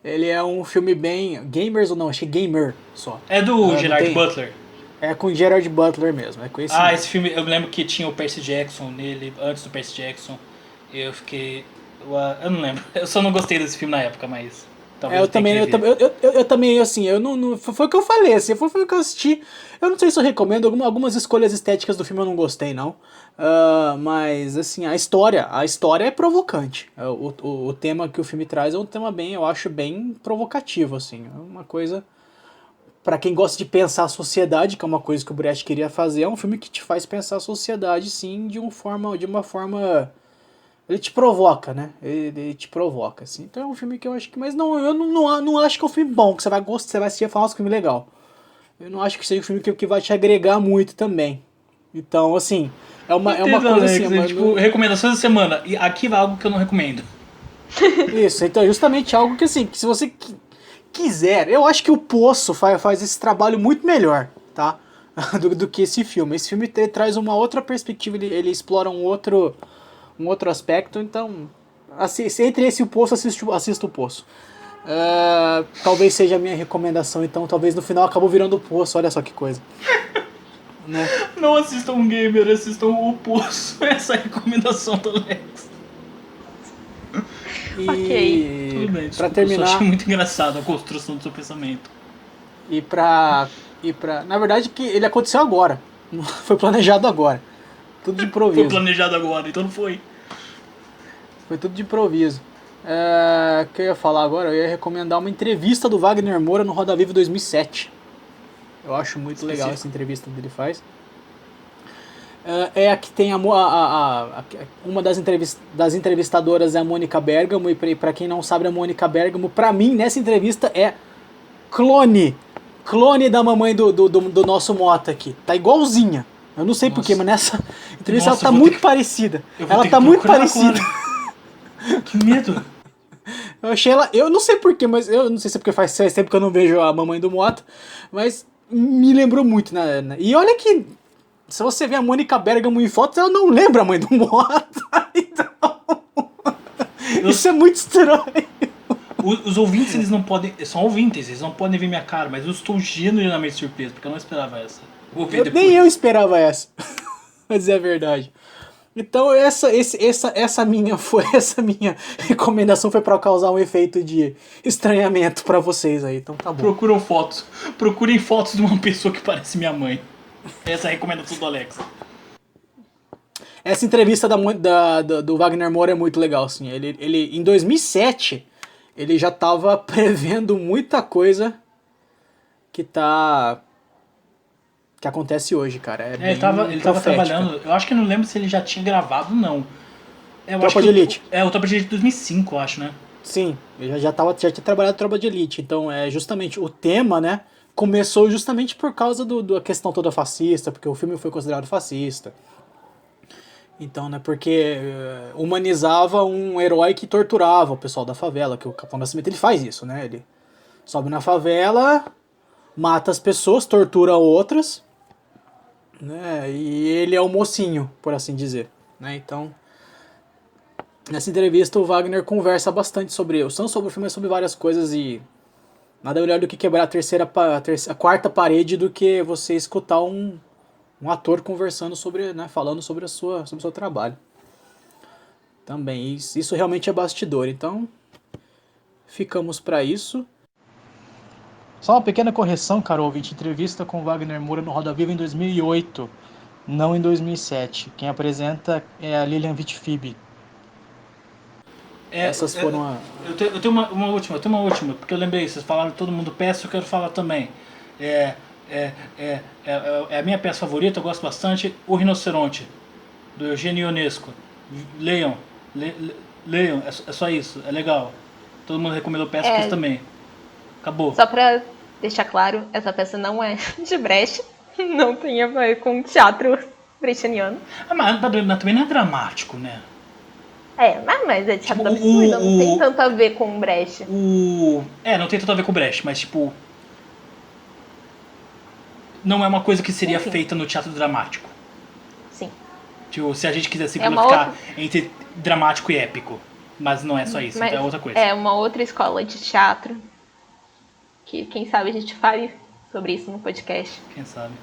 Ele é um filme bem... Gamers ou não? Achei Gamer só. É do Gerard Butler. É com Gerard Butler mesmo. É com esse mesmo. Esse filme, eu lembro que tinha o Percy Jackson nele, antes do Percy Jackson. Eu fiquei... Eu não lembro. Eu só não gostei desse filme na época, mas... Eu também, assim, eu não foi o que eu falei, assim, foi o que eu assisti. Eu não sei se eu recomendo, algumas escolhas estéticas do filme eu não gostei, não. Mas, assim, a história é provocante. O tema que o filme traz é um tema eu acho bem provocativo, assim. É uma coisa, pra quem gosta de pensar a sociedade, que é uma coisa que o Brecht queria fazer, é um filme que te faz pensar a sociedade, sim, de uma forma... Ele te provoca, né? Ele te provoca, assim. Então é um filme que eu acho que... Mas não, eu não acho que é um filme bom, que você vai gostar, você vai assistir e falar, nossa, que filme legal. Eu não acho que seja um filme que vai te agregar muito também. Então, assim, é uma coisa assim... Tipo, recomendações da semana. E aqui vai algo que eu não recomendo. Isso, então é justamente algo que, assim, que se você quiser... Eu acho que o Poço faz esse trabalho muito melhor, tá? do que esse filme. Esse filme traz uma outra perspectiva, ele explora um outro aspecto, então entre esse e o Poço, assista o Poço. Talvez seja a minha recomendação, então talvez no final acabou virando o Poço, olha só que coisa. Né? Não assistam um Gamer, assistam o Poço, essa é a recomendação do Alex. Ok. Tudo bem, pra terminar, eu só achei muito engraçado a construção do seu pensamento. Na verdade que ele aconteceu agora, foi planejado agora, tudo de improviso. Foi planejado agora, então não foi. Foi tudo de improviso. O que eu ia falar agora? Eu ia recomendar uma entrevista do Wagner Moura no Roda Viva 2007. Eu acho muito legal essa entrevista que ele faz. É a que tem uma das entrevistadoras é a Mônica Bergamo, e pra quem não sabe, a Mônica Bergamo, pra mim, nessa entrevista, é clone da mamãe do nosso Mota aqui. Tá igualzinha. Eu não sei porquê, mas nessa entrevista ela tá muito parecida. Ela tá muito parecida. Que medo. Eu achei ela... Eu não sei porquê, mas eu não sei se é porque faz tempo que eu não vejo a mamãe do Mota, mas me lembrou muito. E olha que, se você vê a Mônica Bergamo em fotos, ela não lembra a mãe do Mota. Então... Isso é muito estranho. Os ouvintes, eles não podem... São ouvintes, eles não podem ver minha cara, mas eu estou genuinamente surpreso, porque eu não esperava essa. Nem eu esperava essa. Mas é verdade. Então essa minha recomendação foi para causar um efeito de estranhamento para vocês aí, então tá bom. Procurem fotos de uma pessoa que parece minha mãe. Essa é a recomendação do Alex. Essa entrevista do Wagner Moura é muito legal, assim. Ele em 2007 ele já estava prevendo muita coisa que acontece hoje, cara. Ele tava trabalhando, eu acho que não lembro se ele já tinha gravado, não. Tropa de Elite. O Tropa de Elite 2005, eu acho, né? Sim, ele já tinha trabalhado Tropa de Elite, então é justamente o tema, né, começou justamente por causa da questão toda fascista, porque o filme foi considerado fascista. Então, né, porque humanizava um herói que torturava o pessoal da favela, que o Capitão Nascimento ele faz isso, né, ele sobe na favela, mata as pessoas, tortura outras, né, e ele é o mocinho, por assim dizer, né, então nessa entrevista o Wagner conversa bastante sobre o filme, sobre várias coisas, e nada melhor do que quebrar a quarta parede do que você escutar um ator conversando sobre, né, falando sobre o seu trabalho. Também, isso realmente é bastidor, então ficamos para isso. Só uma pequena correção, cara, ouvinte, entrevista com Wagner Moura no Roda Viva em 2008, não em 2007. Quem apresenta é a Lilian Vitfib. Essas foram Eu tenho uma última, porque eu lembrei, vocês falaram todo mundo peça, eu quero falar também. É a minha peça favorita, eu gosto bastante, O Rinoceronte, do Eugênio Ionesco. Leiam, é só isso, é legal. Todo mundo recomendou peças também. Acabou. Só pra deixar claro, essa peça não é de Brecht, não tem a ver com teatro brechtiano. Mas também não é dramático, né? Mas é teatro Tipo, do absurdo, não tem tanto a ver com Brecht. Não tem tanto a ver com o Brecht, mas tipo... Não é uma coisa que seria Enfim. feita no teatro dramático. Sim. Tipo, se a gente quiser uma simplificar entre dramático e épico. Mas não é só isso, então é outra coisa. É uma outra escola de teatro. Que quem sabe a gente fale sobre isso no podcast. Quem sabe.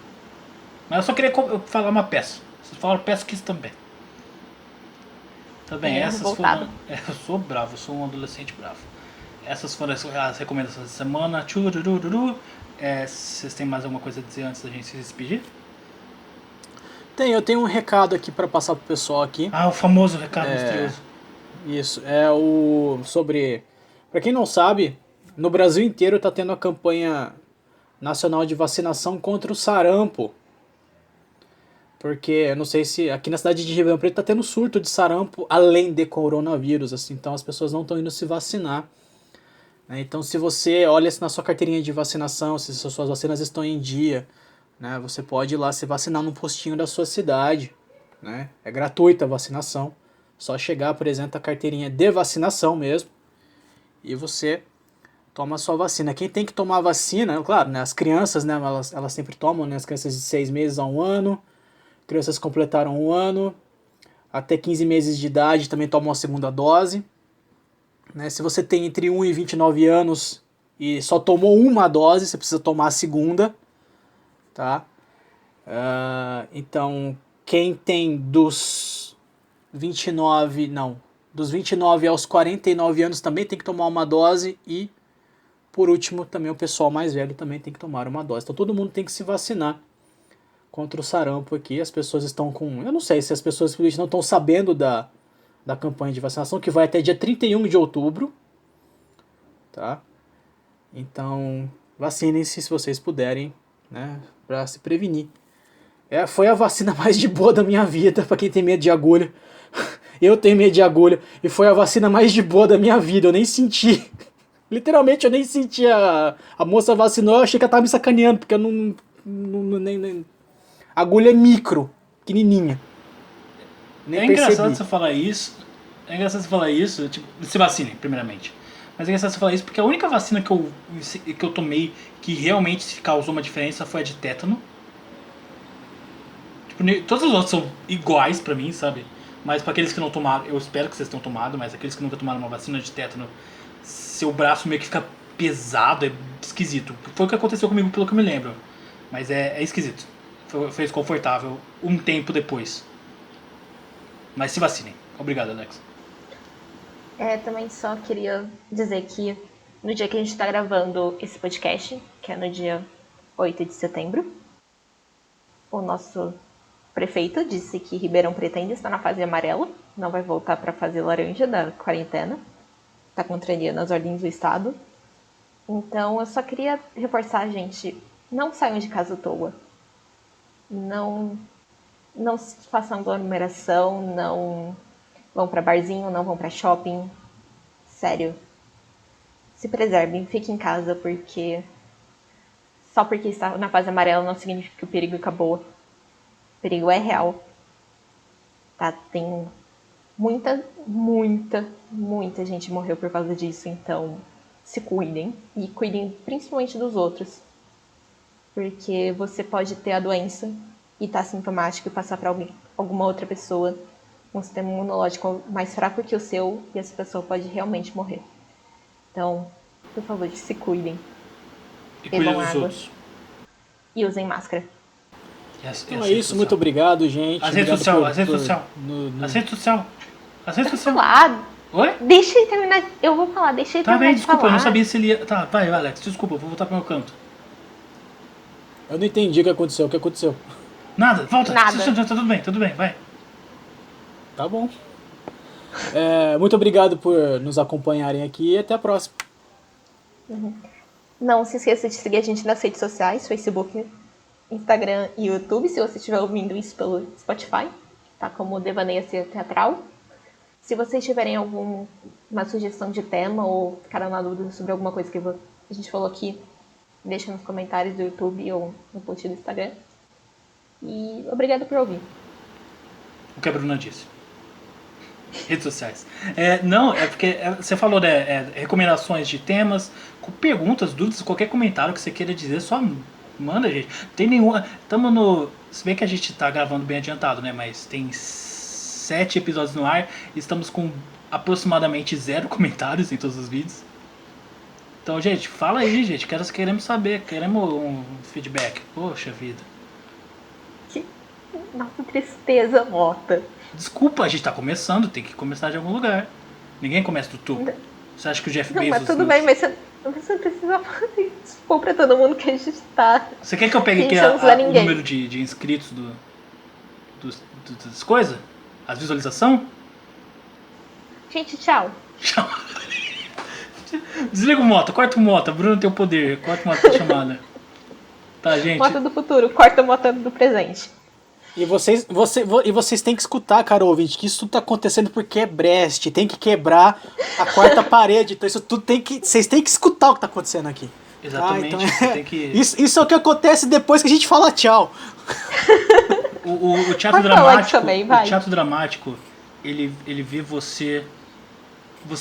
Mas eu só queria falar uma peça. Vocês falaram peça que isso também. Também, essas revoltado. foram... Eu sou bravo, eu sou um adolescente bravo. Essas foram as recomendações da semana. Tchurururu. Vocês têm mais alguma coisa a dizer antes da gente se despedir? Eu tenho um recado aqui para passar pro pessoal aqui. O famoso recado misterioso. Isso, sobre... Para quem não sabe, no Brasil inteiro tá tendo a campanha nacional de vacinação contra o sarampo. Porque, eu não sei se... Aqui na cidade de Ribeirão Preto tá tendo surto de sarampo além de coronavírus, assim. Então as pessoas não estão indo se vacinar. Então se você olha na sua carteirinha de vacinação, se as suas vacinas estão em dia, né, você pode ir lá se vacinar num postinho da sua cidade. Né? É gratuita a vacinação. Só chegar, apresenta a carteirinha de vacinação mesmo. E você toma a sua vacina. Quem tem que tomar a vacina, claro, né, as crianças, né, elas sempre tomam, né, as crianças de 6 meses a 1 ano. Crianças completaram 1 ano. Até 15 meses de idade também tomam a segunda dose. Né? Se você tem entre 1 e 29 anos e só tomou uma dose, você precisa tomar a segunda. Tá? Então, quem tem dos 29 aos 49 anos também tem que tomar uma dose. E, por último, também o pessoal mais velho também tem que tomar uma dose. Então, todo mundo tem que se vacinar contra o sarampo aqui. As pessoas estão com... Eu não sei se as pessoas não estão sabendo da campanha de vacinação, que vai até dia 31 de outubro. Tá? Então, vacinem-se se vocês puderem, né, para se prevenir. Foi a vacina mais de boa da minha vida, para quem tem medo de agulha. Eu tenho medo de agulha, e foi a vacina mais de boa da minha vida, eu nem senti. Literalmente eu nem senti a moça vacinou, eu achei que ela tava me sacaneando, porque eu nem a agulha é micro, pequenininha. Nem engraçado você falar isso. É engraçado você falar isso, tipo, se vacine, primeiramente. Mas é engraçado você falar isso porque a única vacina que eu tomei que realmente causou uma diferença foi a de tétano. Tipo, todas as outras são iguais pra mim, sabe? Mas pra aqueles que não tomaram, eu espero que vocês tenham tomado, mas aqueles que nunca tomaram uma vacina de tétano, seu braço meio que fica pesado, é esquisito. Foi o que aconteceu comigo, pelo que eu me lembro. Mas é esquisito. Foi desconfortável um tempo depois. Mas se vacinem. Obrigado, Alex. Também só queria dizer que no dia que a gente está gravando esse podcast, que é no dia 8 de setembro, o nosso prefeito disse que Ribeirão Preto ainda está na fase amarela, não vai voltar para a fase laranja da quarentena, está contrariando as ordens do Estado. Então eu só queria reforçar, gente, não saiam de casa à toa. Não façam aglomeração, não vão para barzinho, não vão para shopping. Sério. Se preservem, fiquem em casa, porque só porque está na fase amarela não significa que o perigo acabou. O perigo é real. Tá? Tem muita gente morreu por causa disso, então se cuidem. E cuidem principalmente dos outros. Porque você pode ter a doença e estar sintomático e passar para alguma outra pessoa com um sistema imunológico mais fraco que o seu, e essa pessoa pode realmente morrer. Então, por favor, se cuidem. E cuidem dos outros. E usem máscara. Então é isso, muito obrigado, gente. As redes sociais. Falar. Oi? Deixa ele terminar. Eu vou falar, deixa ele terminar. Tá bem, de desculpa, falar. eu não sabia se ele ia. Tá, vai, Alex, desculpa, eu vou voltar pro meu canto. Eu não entendi o que aconteceu. O que aconteceu? Nada, volta. Nada. Tá tudo bem, vai. Tá bom. Muito obrigado por nos acompanharem aqui e até a próxima. Não se esqueça de seguir a gente nas redes sociais, Facebook, Instagram e YouTube, se você estiver ouvindo isso pelo Spotify, tá? Como Devaneia Ser Teatral. Se vocês tiverem alguma sugestão de tema ou ficaram na dúvida sobre alguma coisa que a gente falou aqui, deixa nos comentários do YouTube ou no post do Instagram. E obrigado por ouvir. O que a Bruna disse. Redes sociais. Não, é porque você falou, né? Recomendações de temas, perguntas, dúvidas, qualquer comentário que você queira dizer, só manda, gente. Não tem nenhuma. Tamo no. Se bem que a gente tá gravando bem adiantado, né? Mas tem 7 episódios no ar e estamos com aproximadamente 0 comentários em todos os vídeos. Então, gente, fala aí, gente. Queremos saber, queremos um feedback. Poxa vida. Nossa, tristeza, Mota. Desculpa, a gente tá começando, tem que começar de algum lugar. Ninguém começa do topo. Você acha que o Jeff Não, Bezos... mas tudo bem, mas você não precisa expor pra todo mundo que a gente tá... Você quer que eu pegue aqui Gente, não usa o ninguém. número de inscritos das coisas? As visualizações? Gente, tchau. Tchau. Desliga o Mota, corta o Mota. Bruno tem o poder, corta o Mota da chamada. Tá, gente? Mota do futuro, corta o Mota do presente. E vocês têm que escutar, cara ouvinte, que isso tudo tá acontecendo porque é Brest, tem que quebrar a quarta parede, então isso tudo vocês têm que escutar o que tá acontecendo aqui. Exatamente, então, você tem que... Isso é o que acontece depois que a gente fala tchau. O teatro Pode falar dramático, também, vai. o teatro dramático, ele vê você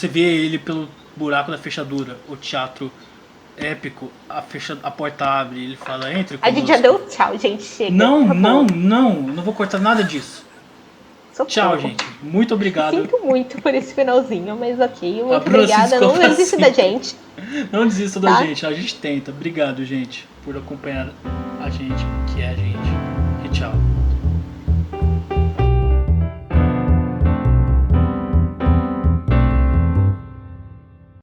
vê ele pelo buraco da fechadura. O teatro épico, a porta abre, ele fala, entre A gente já deu tchau, gente, chega. Não, tá bom. não vou cortar nada disso. Socorro. Tchau, gente. Muito obrigado. Sinto muito por esse finalzinho, mas ok. A Muito Bruna se obrigada. Não desculpa desista assim. da gente. Não desista da Tá? gente, a gente tenta. Obrigado, gente, por acompanhar a gente, que é a gente.